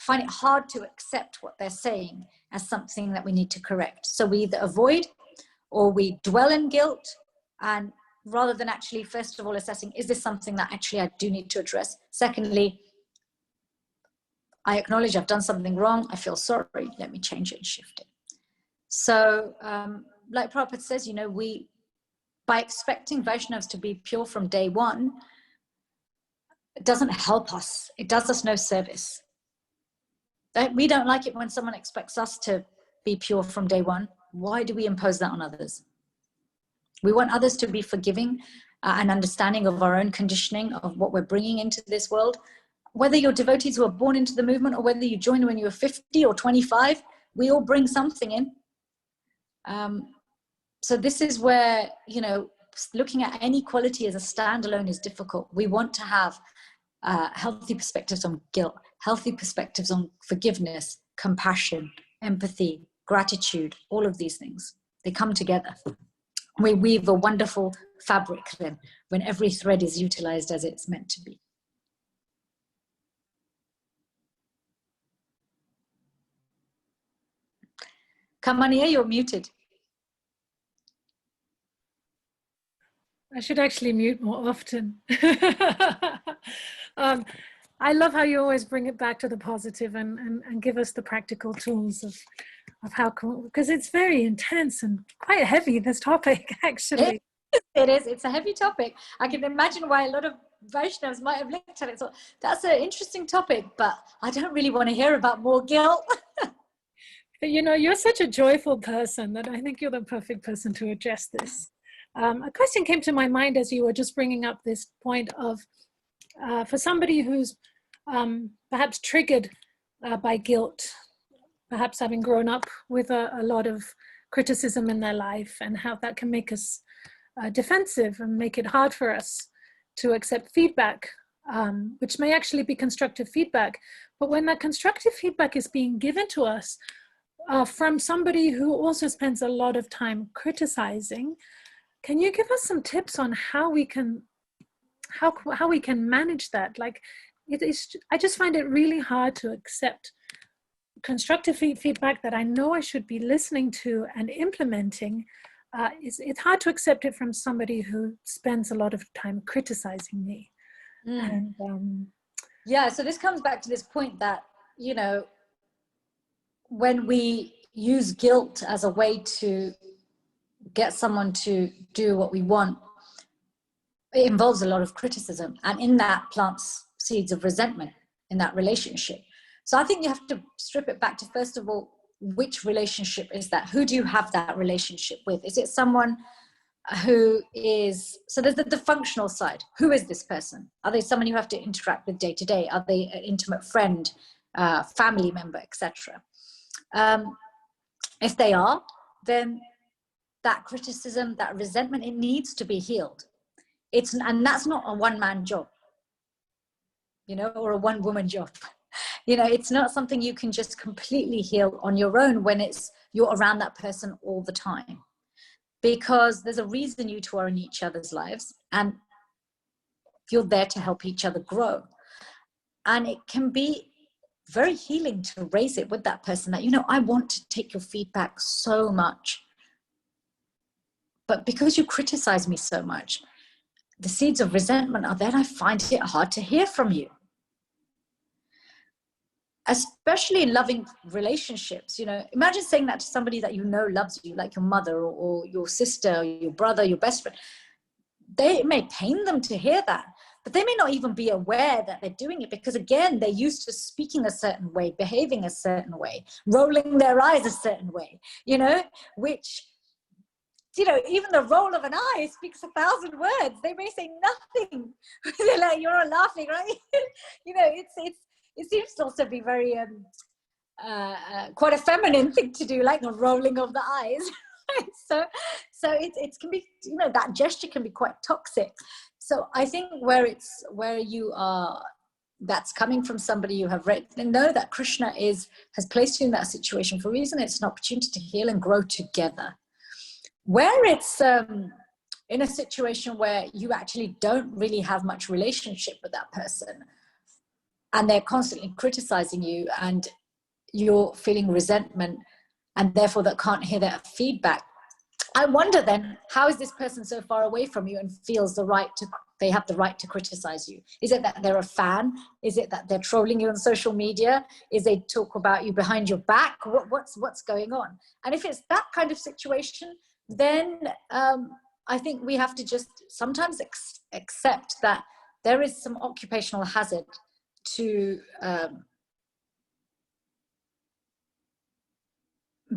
find it hard to accept what they're saying as something that we need to correct. So we either avoid or we dwell in guilt, and rather than actually, first of all, assessing, is this something that actually I do need to address? Secondly, I acknowledge I've done something wrong. I feel sorry. Let me change it and shift it. So, like Prabhupada says, we, by expecting Vaishnavas to be pure from day one, it doesn't help us. It does us no service. We don't like it when someone expects us to be pure from day one. Why do we impose that on others? We want others to be forgiving and understanding of our own conditioning, of what we're bringing into this world. Whether you're devotees who are born into the movement or whether you joined when you were 50 or 25, we all bring something in. So this is where, looking at any quality as a standalone is difficult. We want to have healthy perspectives on guilt, healthy perspectives on forgiveness, compassion, empathy, gratitude, all of these things. They come together. We weave a wonderful fabric then when every thread is utilized as it's meant to be. Kamania, you're muted. I should actually mute more often. I love how you always bring it back to the positive and give us the practical tools of how, because it's very intense and quite heavy, this topic, actually. It is. It's a heavy topic. I can imagine why a lot of Vaishnavas might have looked at it. So that's an interesting topic, but I don't really want to hear about more guilt. But you're such a joyful person that I think you're the perfect person to address this. A question came to my mind as you were just bringing up this point of, for somebody who's perhaps triggered by guilt, perhaps having grown up with a lot of criticism in their life, and how that can make us defensive and make it hard for us to accept feedback, which may actually be constructive feedback. But when that constructive feedback is being given to us from somebody who also spends a lot of time criticizing, can you give us some tips on how we can manage that? Like, I just find it really hard to accept constructive feedback that I know I should be listening to and implementing. It's hard to accept it from somebody who spends a lot of time criticizing me. And yeah, so this comes back to this point that, when we use guilt as a way to get someone to do what we want, it involves a lot of criticism, and in that plants seeds of resentment in that relationship. So I think you have to strip it back to, first of all, which relationship is that? Who do you have that relationship with? Is it someone who is, so there's the functional side. Who is this person? Are they someone you have to interact with day to day? Are they an intimate friend, family member, etc.? If they are, then that criticism, that resentment, it needs to be healed. And that's not a one-man job, or a one-woman job. It's not something you can just completely heal on your own when you're around that person all the time, because there's a reason you two are in each other's lives, and you're there to help each other grow. And it can be very healing to raise it with that person that, I want to take your feedback so much, but because you criticize me so much, the seeds of resentment are there, and I find it hard to hear from you. Especially in loving relationships, imagine saying that to somebody that loves you, like your mother or your sister or your brother, your best friend. It may pain them to hear that, but they may not even be aware that they're doing it, because again, they're used to speaking a certain way, behaving a certain way, rolling their eyes a certain way, which, even the roll of an eye speaks 1,000 words. They may say nothing. They're like, you're all laughing, right? It seems to also be very quite a feminine thing to do, like the rolling of the eyes. so it can be, that gesture can be quite toxic. So I think where you are, that's coming from somebody you have read, and know that Krishna has placed you in that situation for a reason. It's an opportunity to heal and grow together. Where it's in a situation where you actually don't really have much relationship with that person, and they're constantly criticizing you, and you're feeling resentment, and therefore that can't hear that feedback, I wonder then, how is this person so far away from you and feels they have the right to criticize you? Is it that they're a fan? Is it that they're trolling you on social media? Is they talk about you behind your back? What's going on? And if it's that kind of situation, then I think we have to just sometimes accept that there is some occupational hazard to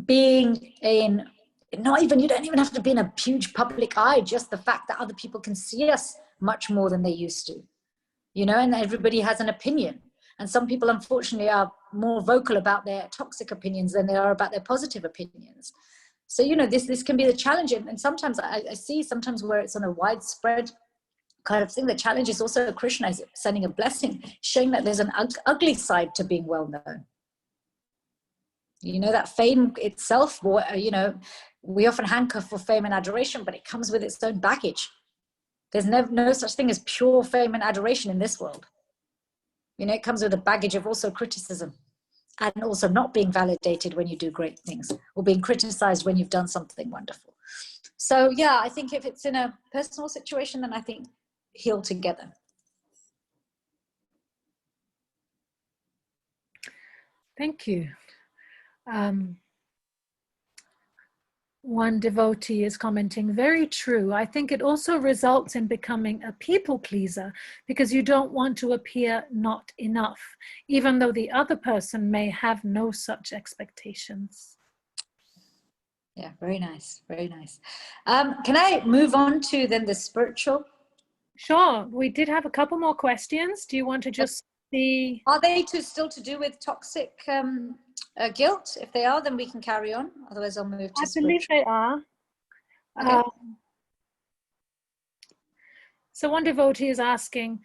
being in, you don't even have to be in a huge public eye, just the fact that other people can see us much more than they used to, and everybody has an opinion. And some people, unfortunately, are more vocal about their toxic opinions than they are about their positive opinions. So, this can be the challenge. And sometimes I see sometimes where it's on a widespread kind of thing, the challenge is also Krishna is sending a blessing, showing that there's an ugly side to being well known. That fame itself, we often hanker for fame and adoration, but it comes with its own baggage. There's no such thing as pure fame and adoration in this world. It comes with a baggage of also criticism, and also not being validated when you do great things, or being criticized when you've done something wonderful. So yeah, I think if it's in a personal situation, then I think heal together. Thank you. One devotee is commenting, very true. I think it also results in becoming a people pleaser, because you don't want to appear not enough, even though the other person may have no such expectations. Yeah, very nice, very nice. Can I move on to then the spiritual? Sure. We did have a couple more questions. Do you want to just see? Are they still to do with toxic guilt? If they are, then we can carry on. Otherwise, I'll move to spiritual. I believe they are. Okay. So one devotee is asking,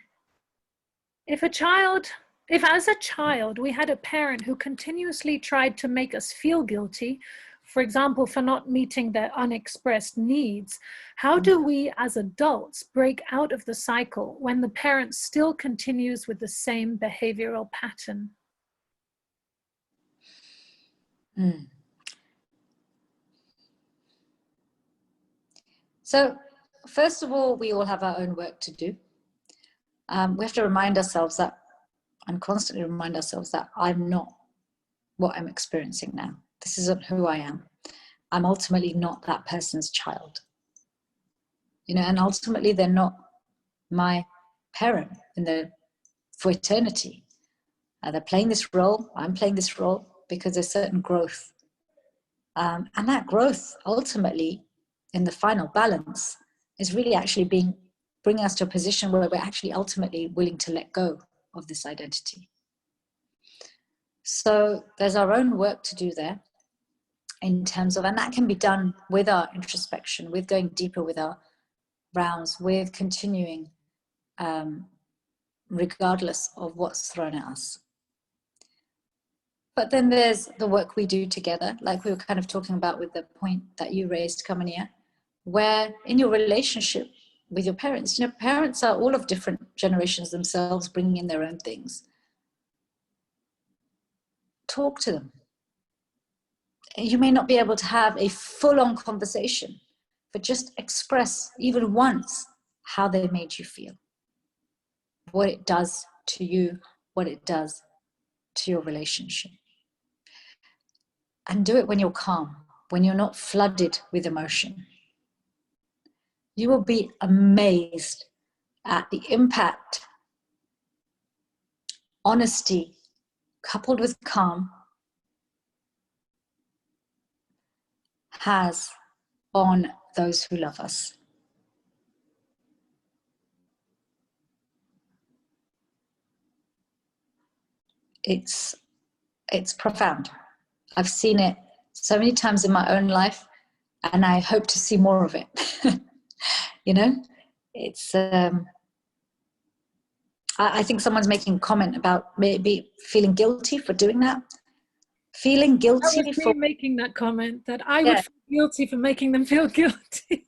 if as a child we had a parent who continuously tried to make us feel guilty, for example, for not meeting their unexpressed needs, how do we as adults break out of the cycle when the parent still continues with the same behavioral pattern? So first of all, we all have our own work to do. We have to remind ourselves that, and constantly remind ourselves that I'm not what I'm experiencing now. This isn't who I am. I'm ultimately not that person's child. And ultimately they're not my parent for eternity. They're playing this role, I'm playing this role, because there's certain growth. And that growth ultimately, in the final balance, is really actually bringing us to a position where we're actually ultimately willing to let go of this identity. So there's our own work to do there in terms of, and that can be done with our introspection, with going deeper with our rounds, with continuing regardless of what's thrown at us. But then there's the work we do together, like we were kind of talking about with the point that you raised, Kamania, where in your relationship with your parents, you know, parents are all of different generations themselves, bringing in their own things. Talk to them. You may not be able to have a full-on conversation, but just express even once how they made you feel, what it does to you, what it does to your relationship. And do it when you're calm, when you're not flooded with emotion. You will be amazed at the impact honesty coupled with calm has on those who love us. It's profound. I've seen it so many times in my own life, and I hope to see more of it. You know, it's I think someone's making a comment about maybe feeling guilty for doing that. Feeling guilty That was for me making that comment, that I would feel guilty for making them feel guilty.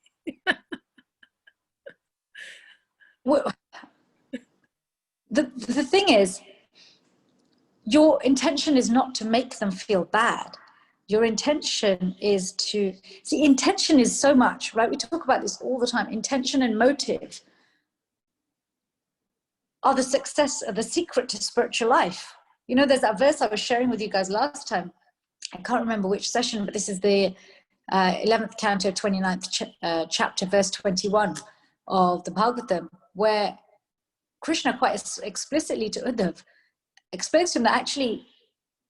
Well, the thing is, your intention is not to make them feel bad. Your intention is to see, intention is so much, right? We talk about this all the time. Intention and motive are the success, are the secret to spiritual life. You know, there's that verse I was sharing with you guys last time. I can't remember which session, but this is the 11th canto, 29th chapter, verse 21 of the Bhagavatam, where Krishna quite explicitly to Uddhav explains to him that actually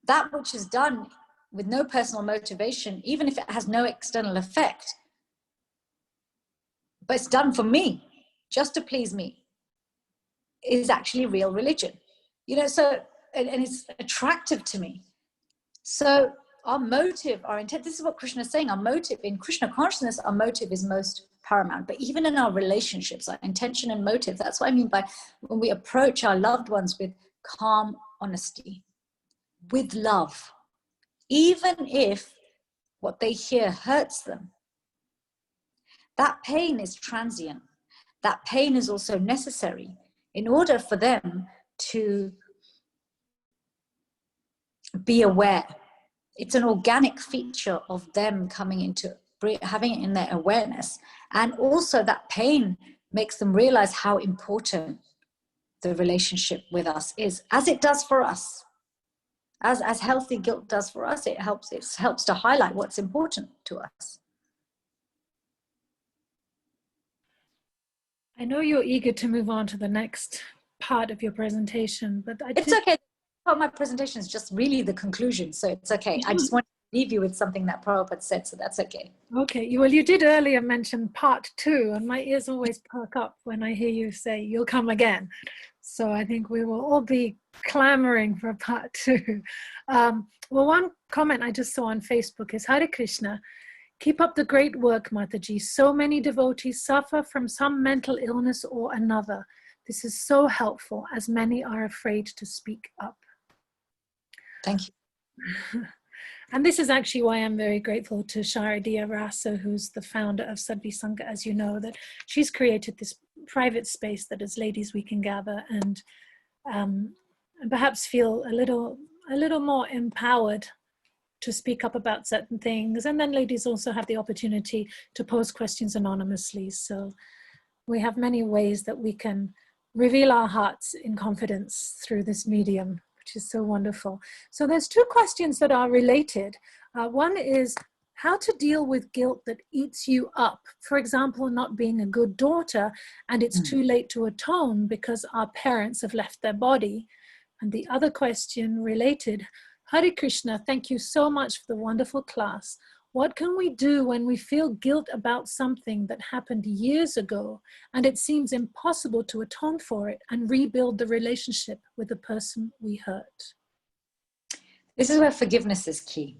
that which is done with no personal motivation, even if it has no external effect, but it's done for me, just to please me, is actually real religion. You know, so, and it's attractive to me. So our motive, our intent, this is what Krishna is saying, our motive, in Krishna consciousness, our motive is most paramount. But even in our relationships, our intention and motive, that's what I mean by when we approach our loved ones with calm honesty, with love, even if what they hear hurts them. That pain is transient. That pain is also necessary in order for them to be aware. It's an organic feature of them coming into having it in their awareness. And also that pain makes them realize how important the relationship with us is, as it does for us. As healthy guilt does for us, it helps to highlight what's important to us. I know you're eager to move on to the next part of your presentation, but It's okay. Part of my presentation is just really the conclusion, so it's okay. I just want to leave you with something that Prabhupada said, so that's okay. Okay. Well, you did earlier mention part 2, and my ears always perk up when I hear you say you'll come again. So I think we will all be clamoring for part 2. Well, one comment I just saw on Facebook is, Hare Krishna, keep up the great work, Mataji. So many devotees suffer from some mental illness or another. This is so helpful, as many are afraid to speak up. Thank you. And this is actually why I'm very grateful to Sharadiya Rasa, who's the founder of Sadvi Sangha, as you know, that she's created this private space that as ladies we can gather and perhaps feel a little more empowered to speak up about certain things. And then ladies also have the opportunity to pose questions anonymously. So we have many ways that we can reveal our hearts in confidence through this medium, which is so wonderful. So there's 2 questions that are related. One is how to deal with guilt that eats you up. For example, not being a good daughter and it's too late to atone because our parents have left their body. And the other question related, Hare Krishna, thank you so much for the wonderful class. What can we do when we feel guilt about something that happened years ago and it seems impossible to atone for it and rebuild the relationship with the person we hurt? This is where forgiveness is key.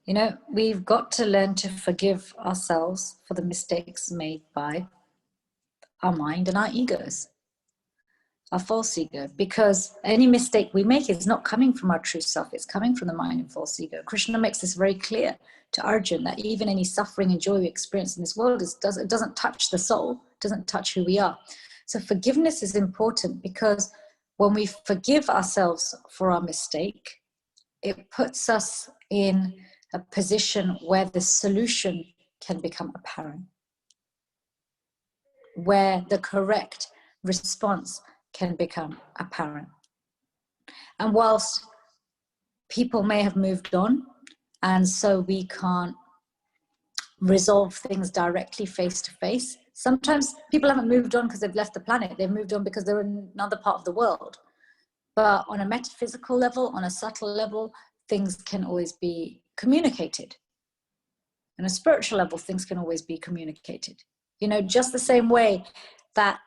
You know, we've got to learn to forgive ourselves for the mistakes made by our mind and our egos, our false ego, because any mistake we make is not coming from our true self, it's coming from the mind and false ego. Krishna makes this very clear to Arjun, that even any suffering and joy we experience in this world it doesn't touch the soul, it doesn't touch who we are. So forgiveness is important, because when we forgive ourselves for our mistake, it puts us in a position where the solution can become apparent, where the correct response can become apparent. And whilst people may have moved on, and so we can't resolve things directly face to face, sometimes people haven't moved on because they've left the planet, they've moved on because they're in another part of the world. But on a metaphysical level, on a subtle level, things can always be communicated. On a spiritual level, things can always be communicated. You know, just the same way that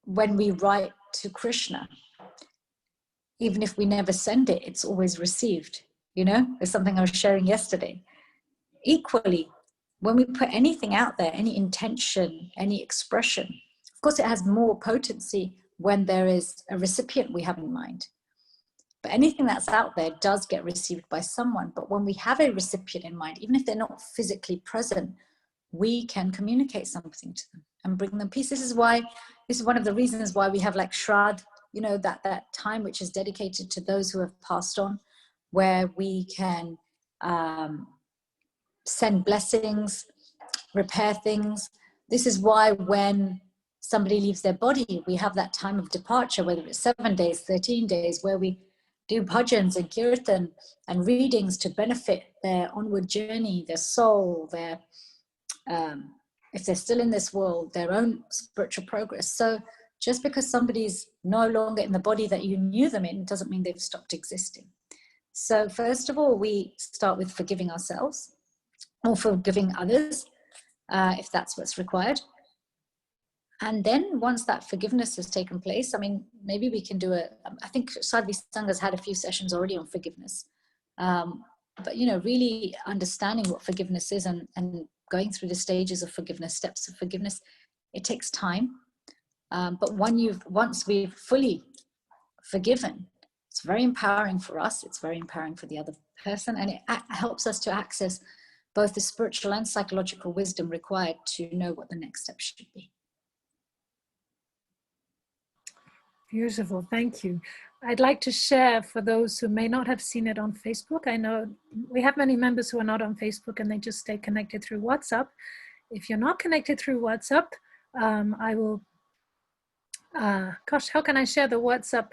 when we write to Krishna, even if we never send it, it's always received. You know, it's something I was sharing yesterday. Equally, when we put anything out there, any intention, any expression, of course it has more potency when there is a recipient we have in mind. But anything that's out there does get received by someone. But when we have a recipient in mind, even if they're not physically present, we can communicate something to them and bring them peace. This is one of the reasons why we have like Shraddh, you know, that time which is dedicated to those who have passed on, where we can send blessings, repair things. This is why when somebody leaves their body, we have that time of departure, whether it's 7 days, 13 days, where we do bhajans and kirtan and readings to benefit their onward journey, their soul, their, if they're still in this world, their own spiritual progress. So just because somebody's no longer in the body that you knew them in, doesn't mean they've stopped existing. So first of all, we start with forgiving ourselves, or forgiving others, if that's what's required. And then once that forgiveness has taken place, I mean, maybe we can do I think Sadhvi Sangha's had a few sessions already on forgiveness. But, you know, really understanding what forgiveness is and going through the stages of forgiveness, steps of forgiveness, it takes time. But once we've fully forgiven, it's very empowering for us, it's very empowering for the other person, and it helps us to access both the spiritual and psychological wisdom required to know what the next step should be. Beautiful, thank you. I'd like to share for those who may not have seen it on Facebook. I know we have many members who are not on Facebook and they just stay connected through WhatsApp. If you're not connected through WhatsApp, I will, gosh, how can I share the WhatsApp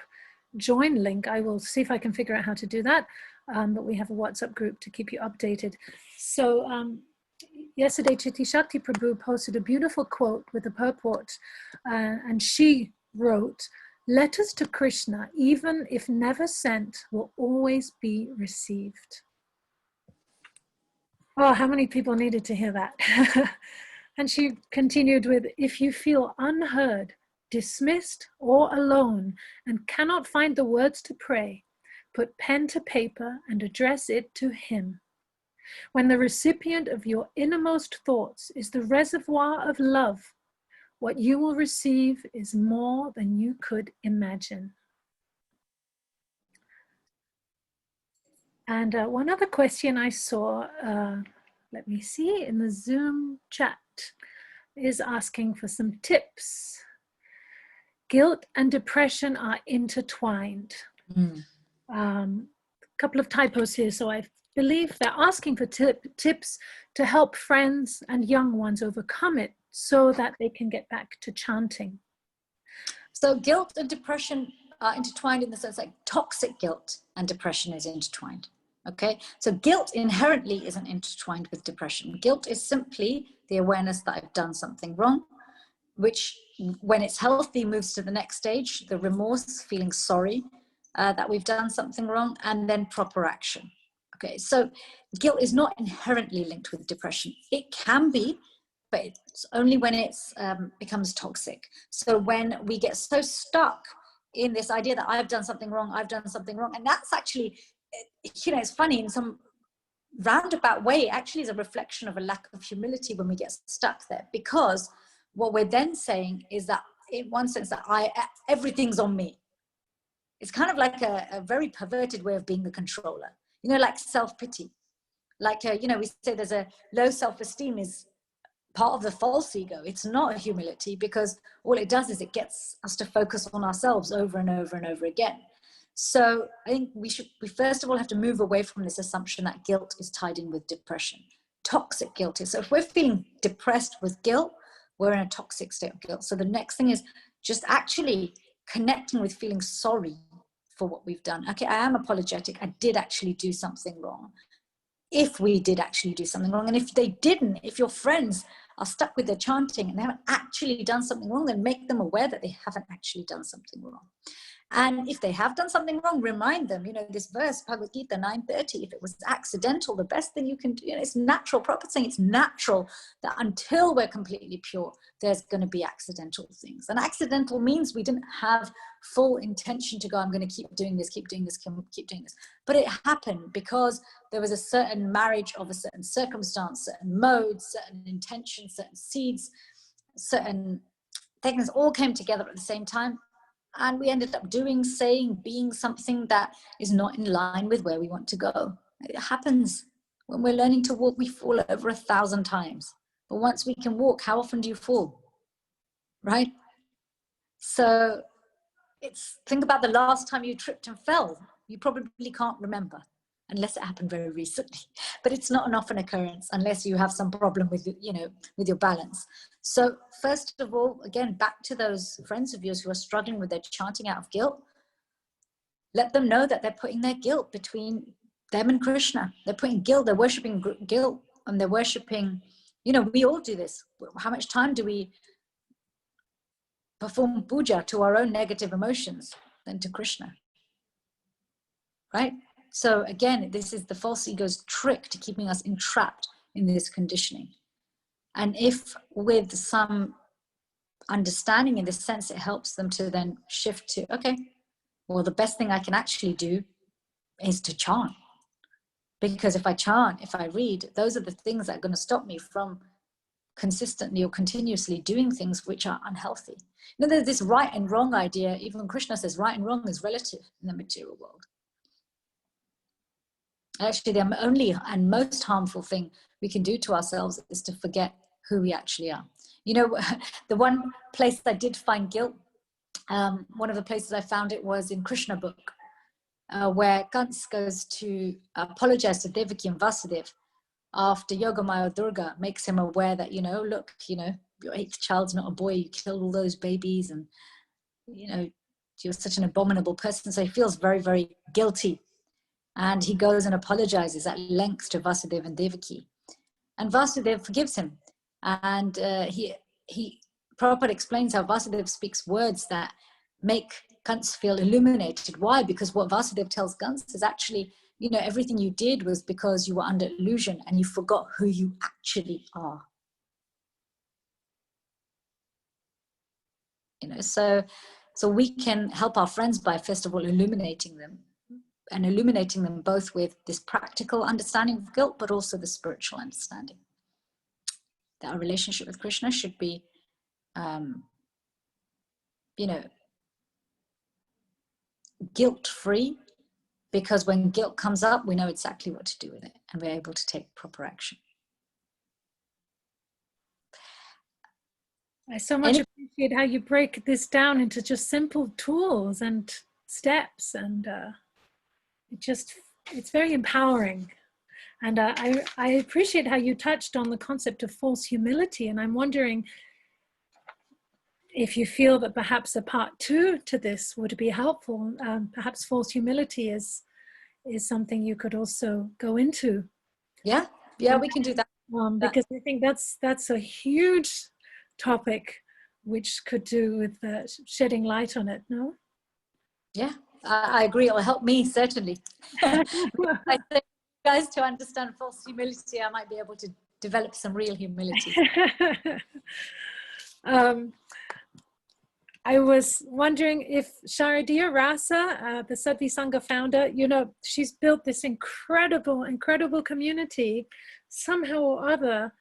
join link? I will see if I can figure out how to do that. But we have a WhatsApp group to keep you updated. So yesterday, Citi-Sakti Prabhu posted a beautiful quote with a purport, and she wrote, "Letters to Krishna, even if never sent, will always be received." Oh, how many people needed to hear that? And she continued with, "If you feel unheard, dismissed, or alone, and cannot find the words to pray, put pen to paper and address it to him. When the recipient of your innermost thoughts is the reservoir of love, what you will receive is more than you could imagine." And one other question I saw, let me see, in the Zoom chat, is asking for some tips. Guilt and depression are intertwined. A couple of typos here, so I believe they're asking for tips to help friends and young ones overcome it so that they can get back to chanting. So guilt and depression are intertwined in the sense like toxic guilt and depression is intertwined. Okay, so guilt inherently isn't intertwined with depression. Guilt is simply the awareness that I've done something wrong, which when it's healthy moves to the next stage, the remorse, feeling sorry that we've done something wrong, and then proper action. Okay, so guilt is not inherently linked with depression. It can be, but it's only when it becomes toxic. So when we get so stuck in this idea that I've done something wrong, and that's actually, it's funny, in some roundabout way, actually is a reflection of a lack of humility when we get stuck there, because what we're then saying is that, in one sense, that everything's on me. It's kind of like a very perverted way of being the controller, like self-pity. Like, we say there's a low self-esteem is part of the false ego. It's not a humility, because all it does is it gets us to focus on ourselves over and over and over again. So I think we first of all have to move away from this assumption that guilt is tied in with depression. Toxic guilt is. So if we're feeling depressed with guilt, we're in a toxic state of guilt. So the next thing is just actually connecting with feeling sorry for what we've done. Okay, I am apologetic. I did actually do something wrong. If we did actually do something wrong, and if they didn't, if your friends are stuck with their chanting and they haven't actually done something wrong, then make them aware that they haven't actually done something wrong. And if they have done something wrong, remind them, this verse, Bhagavad Gita 9:30, if it was accidental, the best thing you can do, it's natural. Prabhupada saying it's natural that until we're completely pure, there's going to be accidental things. And accidental means we didn't have full intention to go, I'm going to keep doing this, keep doing this, keep doing this. But it happened because there was a certain marriage of a certain circumstance, certain modes, certain intentions, certain seeds, certain things all came together at the same time. And we ended up doing, saying, being something that is not in line with where we want to go. It happens. When we're learning to walk, we fall over 1,000 times. But once we can walk, how often do you fall? Right? So think about the last time you tripped and fell. You probably can't remember, unless it happened very recently. But it's not an often occurrence unless you have some problem with, with your balance. So first of all, again, back to those friends of yours who are struggling with their chanting out of guilt. Let them know that they're putting their guilt between them and Krishna. They're putting guilt, they're worshipping guilt, and they're worshipping, we all do this. How much time do we perform puja to our own negative emotions than to Krishna? Right? So again, this is the false ego's trick to keeping us entrapped in this conditioning. And if with some understanding in this sense, it helps them to then shift to, okay, well, the best thing I can actually do is to chant. Because if I chant, if I read, those are the things that are going to stop me from consistently or continuously doing things which are unhealthy. There's this right and wrong idea. Even Krishna says right and wrong is relative in the material world. Actually, the only and most harmful thing we can do to ourselves is to forget who we actually are. The one place I did find guilt, one of the places I found it was in Krishna book, where Kans goes to apologize to Devaki and Vasudev after Yogamaya Durga makes him aware that, look, your eighth child's not a boy, you killed all those babies, and, you're such an abominable person. So he feels very, very guilty. And he goes and apologizes at length to Vasudeva and Devaki. And Vasudeva forgives him. And Prabhupada explains how Vasudeva speaks words that make Kans feel illuminated. Why? Because what Vasudeva tells Kans is actually, everything you did was because you were under illusion and you forgot who you actually are. So we can help our friends by, first of all, illuminating them. And illuminating them both with this practical understanding of guilt, but also the spiritual understanding. That our relationship with Krishna should be, guilt-free, because when guilt comes up, we know exactly what to do with it, and we're able to take proper action. I so much appreciate how you break this down into just simple tools and steps, and it's very empowering. And I appreciate how you touched on the concept of false humility. And I'm wondering if you feel that perhaps a part 2 to this would be helpful. Perhaps false humility is something you could also go into. Yeah, we can do that. Because I think that's a huge topic which could do with shedding light on it, no? Yeah, I agree. It'll help me, certainly. I think guys, to understand false humility, I might be able to develop some real humility. I was wondering if Sharadiya Rasa, the Sadhvi Sangha founder, you know, she's built this incredible, incredible community somehow or other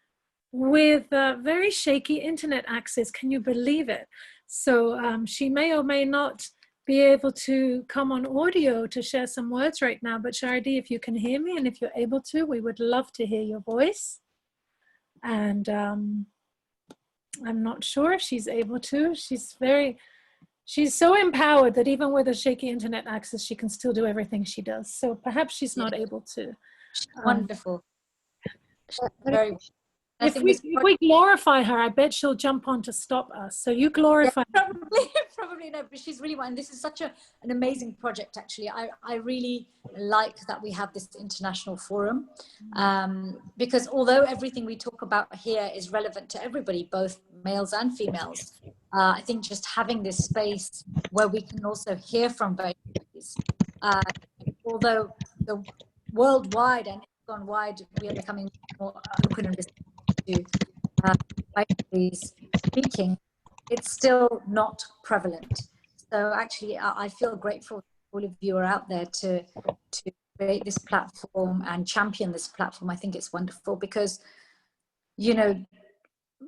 with very shaky internet access. Can you believe it? So she may or may not be able to come on audio to share some words right now. But Sharadi, if you can hear me and if you're able to, we would love to hear your voice. And I'm not sure if she's able to. She's so empowered that even with a shaky internet access, she can still do everything she does. So perhaps she's not able to. Wonderful. Very. If we glorify her, I bet she'll jump on to stop us. So you glorify her. Probably no, but she's really one. This is such an amazing project, actually. I really like that we have this international forum, because although everything we talk about here is relevant to everybody, both males and females, I think just having this space where we can also hear from both parties, although the worldwide and gone wide, we are becoming more open and to speaking, it's still not prevalent. So actually, I feel grateful that all of you are out there to create this platform and champion this platform. I think it's wonderful because, you know,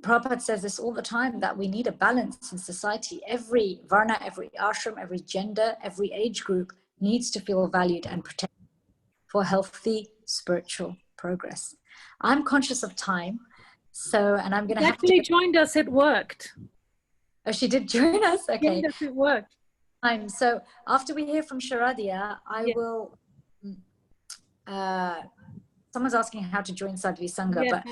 Prabhupada says this all the time, that we need a balance in society. Every varna, every ashram, every gender, every age group needs to feel valued and protected for healthy spiritual progress. I'm conscious of time. So, and I'm going to have to... She joined us, it worked. Oh, she did join us? Okay. Yes, it worked. So after we hear from Sharadia, I will... someone's asking how to join Sadhvi Sangha, but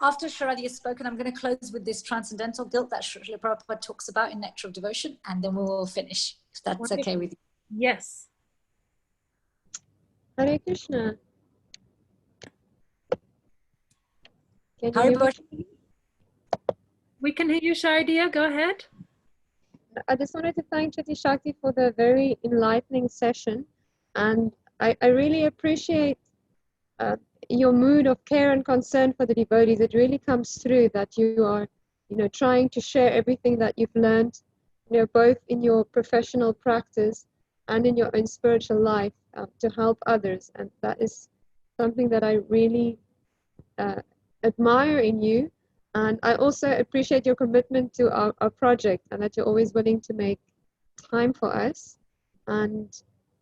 after Sharadia has spoken, I'm going to close with this transcendental guilt that Srila Prabhupada talks about in Nectar of Devotion, and then we will finish, if that's okay with you. Yes. Hare Krishna. We can hear you, Sharadia. Go ahead. I just wanted to thank Citi-Sakti for the very enlightening session, and I really appreciate your mood of care and concern for the devotees. It really comes through that you are, you know, trying to share everything that you've learned, you know, both in your professional practice and in your own spiritual life, to help others. And that is something that I really admire in you. And I also appreciate your commitment to our project, and that you're always willing to make time for us. And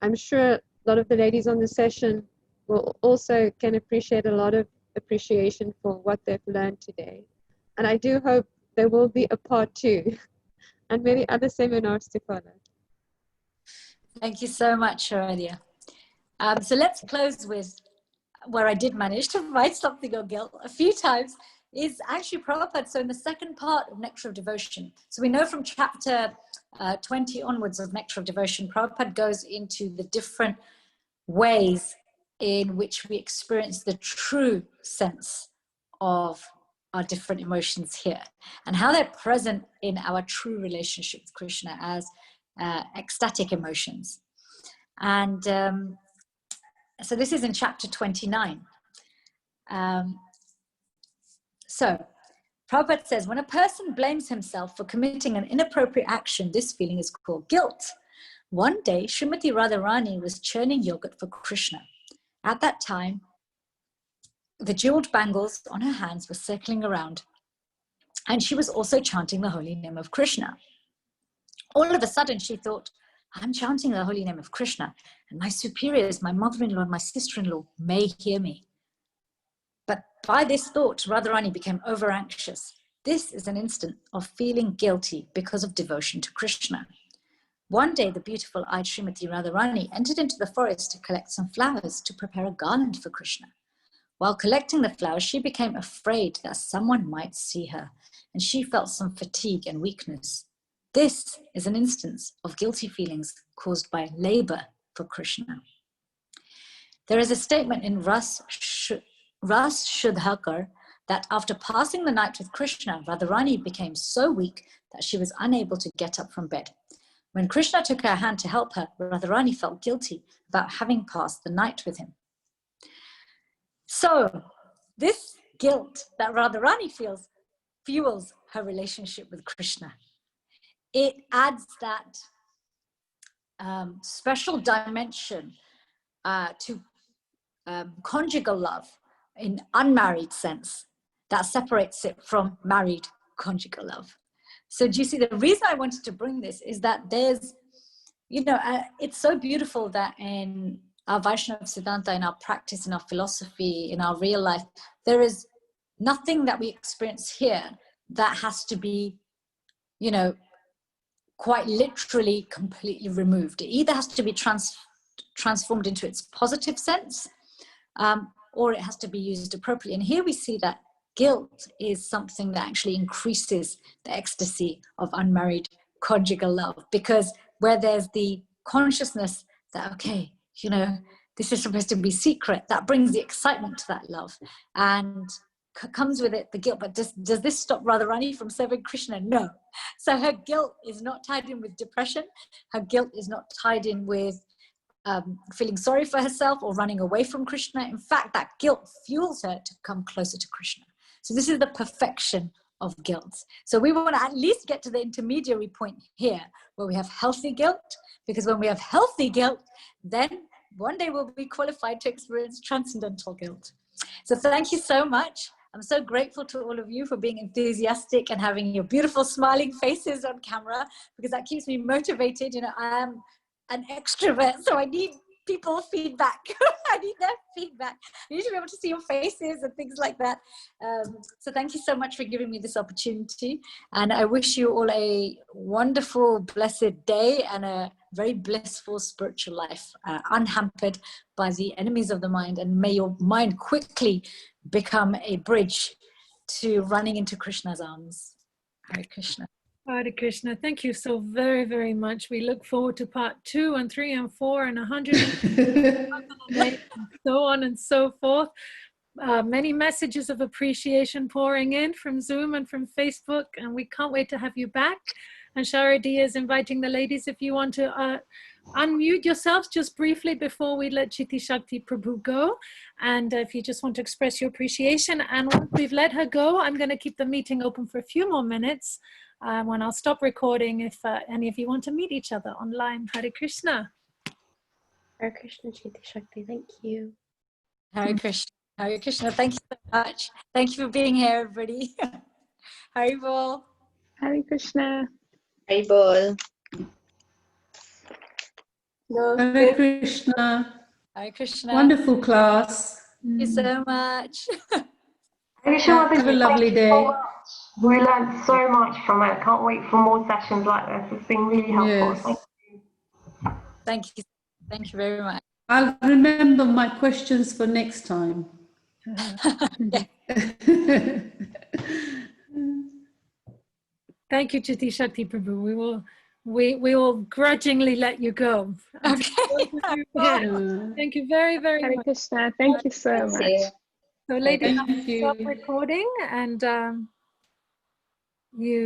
I'm sure a lot of the ladies on the session will also can appreciate a lot of appreciation for what they've learned today. And I do hope there will be a part 2 and maybe other seminars to follow. Thank you so much, Sharadia. So let's close with where I did manage to write something on guilt a few times, is actually Prabhupada. So in the second part of Nectar of Devotion, so we know from chapter 20 onwards of Nectar of Devotion, Prabhupada goes into the different ways in which we experience the true sense of our different emotions here, and how they're present in our true relationship with Krishna as ecstatic emotions. And so this is in chapter 29. So Prabhupada says, when a person blames himself for committing an inappropriate action, this feeling is called guilt. One day, Srimati Radharani was churning yogurt for Krishna. At that time, the jeweled bangles on her hands were circling around, and she was also chanting the holy name of Krishna. All of a sudden, she thought, I'm chanting the holy name of Krishna, and my superiors, my mother-in-law and my sister-in-law may hear me. But by this thought, Radharani became over-anxious. This is an instant of feeling guilty because of devotion to Krishna. One day, the beautiful-eyed Srimati Radharani entered into the forest to collect some flowers to prepare a garland for Krishna. While collecting the flowers, she became afraid that someone might see her, and she felt some fatigue and weakness. This is an instance of guilty feelings caused by labor for Krishna. There is a statement in Ras Shudhakar that after passing the night with Krishna, Radharani became so weak that she was unable to get up from bed. When Krishna took her hand to help her, Radharani felt guilty about having passed the night with him. So this guilt that Radharani feels fuels her relationship with Krishna. it adds that special dimension to conjugal love in unmarried sense that separates it from married conjugal love. So do you see, the reason I wanted to bring this is that there's, it's so beautiful that in our Vaishnava Siddhanta, in our practice, in our philosophy, in our real life, there is nothing that we experience here that has to be, quite literally completely removed. It either has to be transformed into its positive sense, or it has to be used appropriately. And here we see that guilt is something that actually increases the ecstasy of unmarried conjugal love, because where there's the consciousness that, okay, this is supposed to be secret, that brings the excitement to that love, and comes with it the guilt. But does this stop Radharani from serving Krishna? No. So her guilt is not tied in with depression. Her guilt is not tied in with feeling sorry for herself or running away from Krishna. In fact, that guilt fuels her to come closer to Krishna. So this is the perfection of guilt. So we want to at least get to the intermediary point here where we have healthy guilt, because when we have healthy guilt, then one day we'll be qualified to experience transcendental guilt. So thank you so much. I'm so grateful to all of you for being enthusiastic and having your beautiful smiling faces on camera, because that keeps me motivated. I am an extrovert, so I need people feedback. I need their feedback. I need to be able to see your faces and things like that. So thank you so much for giving me this opportunity. And I wish you all a wonderful, blessed day and a very blissful spiritual life, unhampered by the enemies of the mind. And may your mind quickly become a bridge to running into Krishna's arms. Hare Krishna. Hare Krishna. Thank you so very, very much. We look forward to part 2 and 3 and 4 and 108 and so on and so forth. Many messages of appreciation pouring in from Zoom and from Facebook, and we can't wait to have you back. And Sharadi is inviting the ladies, if you want to unmute yourselves just briefly before we let Citi-Sakti Prabhu go. And if you just want to express your appreciation. And once we've let her go, I'm going to keep the meeting open for a few more minutes when I'll stop recording, if any of you want to meet each other online. Hare Krishna. Hare Krishna, Citi-Sakti. Thank you. Hare Krishna. Hare Krishna. Thank you so much. Thank you for being here, everybody. Haribol. Hare Krishna. Haribol. Hare Krishna. Hare Krishna. Wonderful class. Thank you so much. Have a lovely day. We learned so much from it. Can't wait for more sessions like this. It's been really helpful. Yes. Thank you. Thank you very much. I'll remember my questions for next time. Yeah. Thank you, Citi-Sakti Prabhu. We will grudgingly let you go. Okay. Thank you very, very Hare much. Krishna. Thank you so much. So ladies, Thank you. stop recording, and you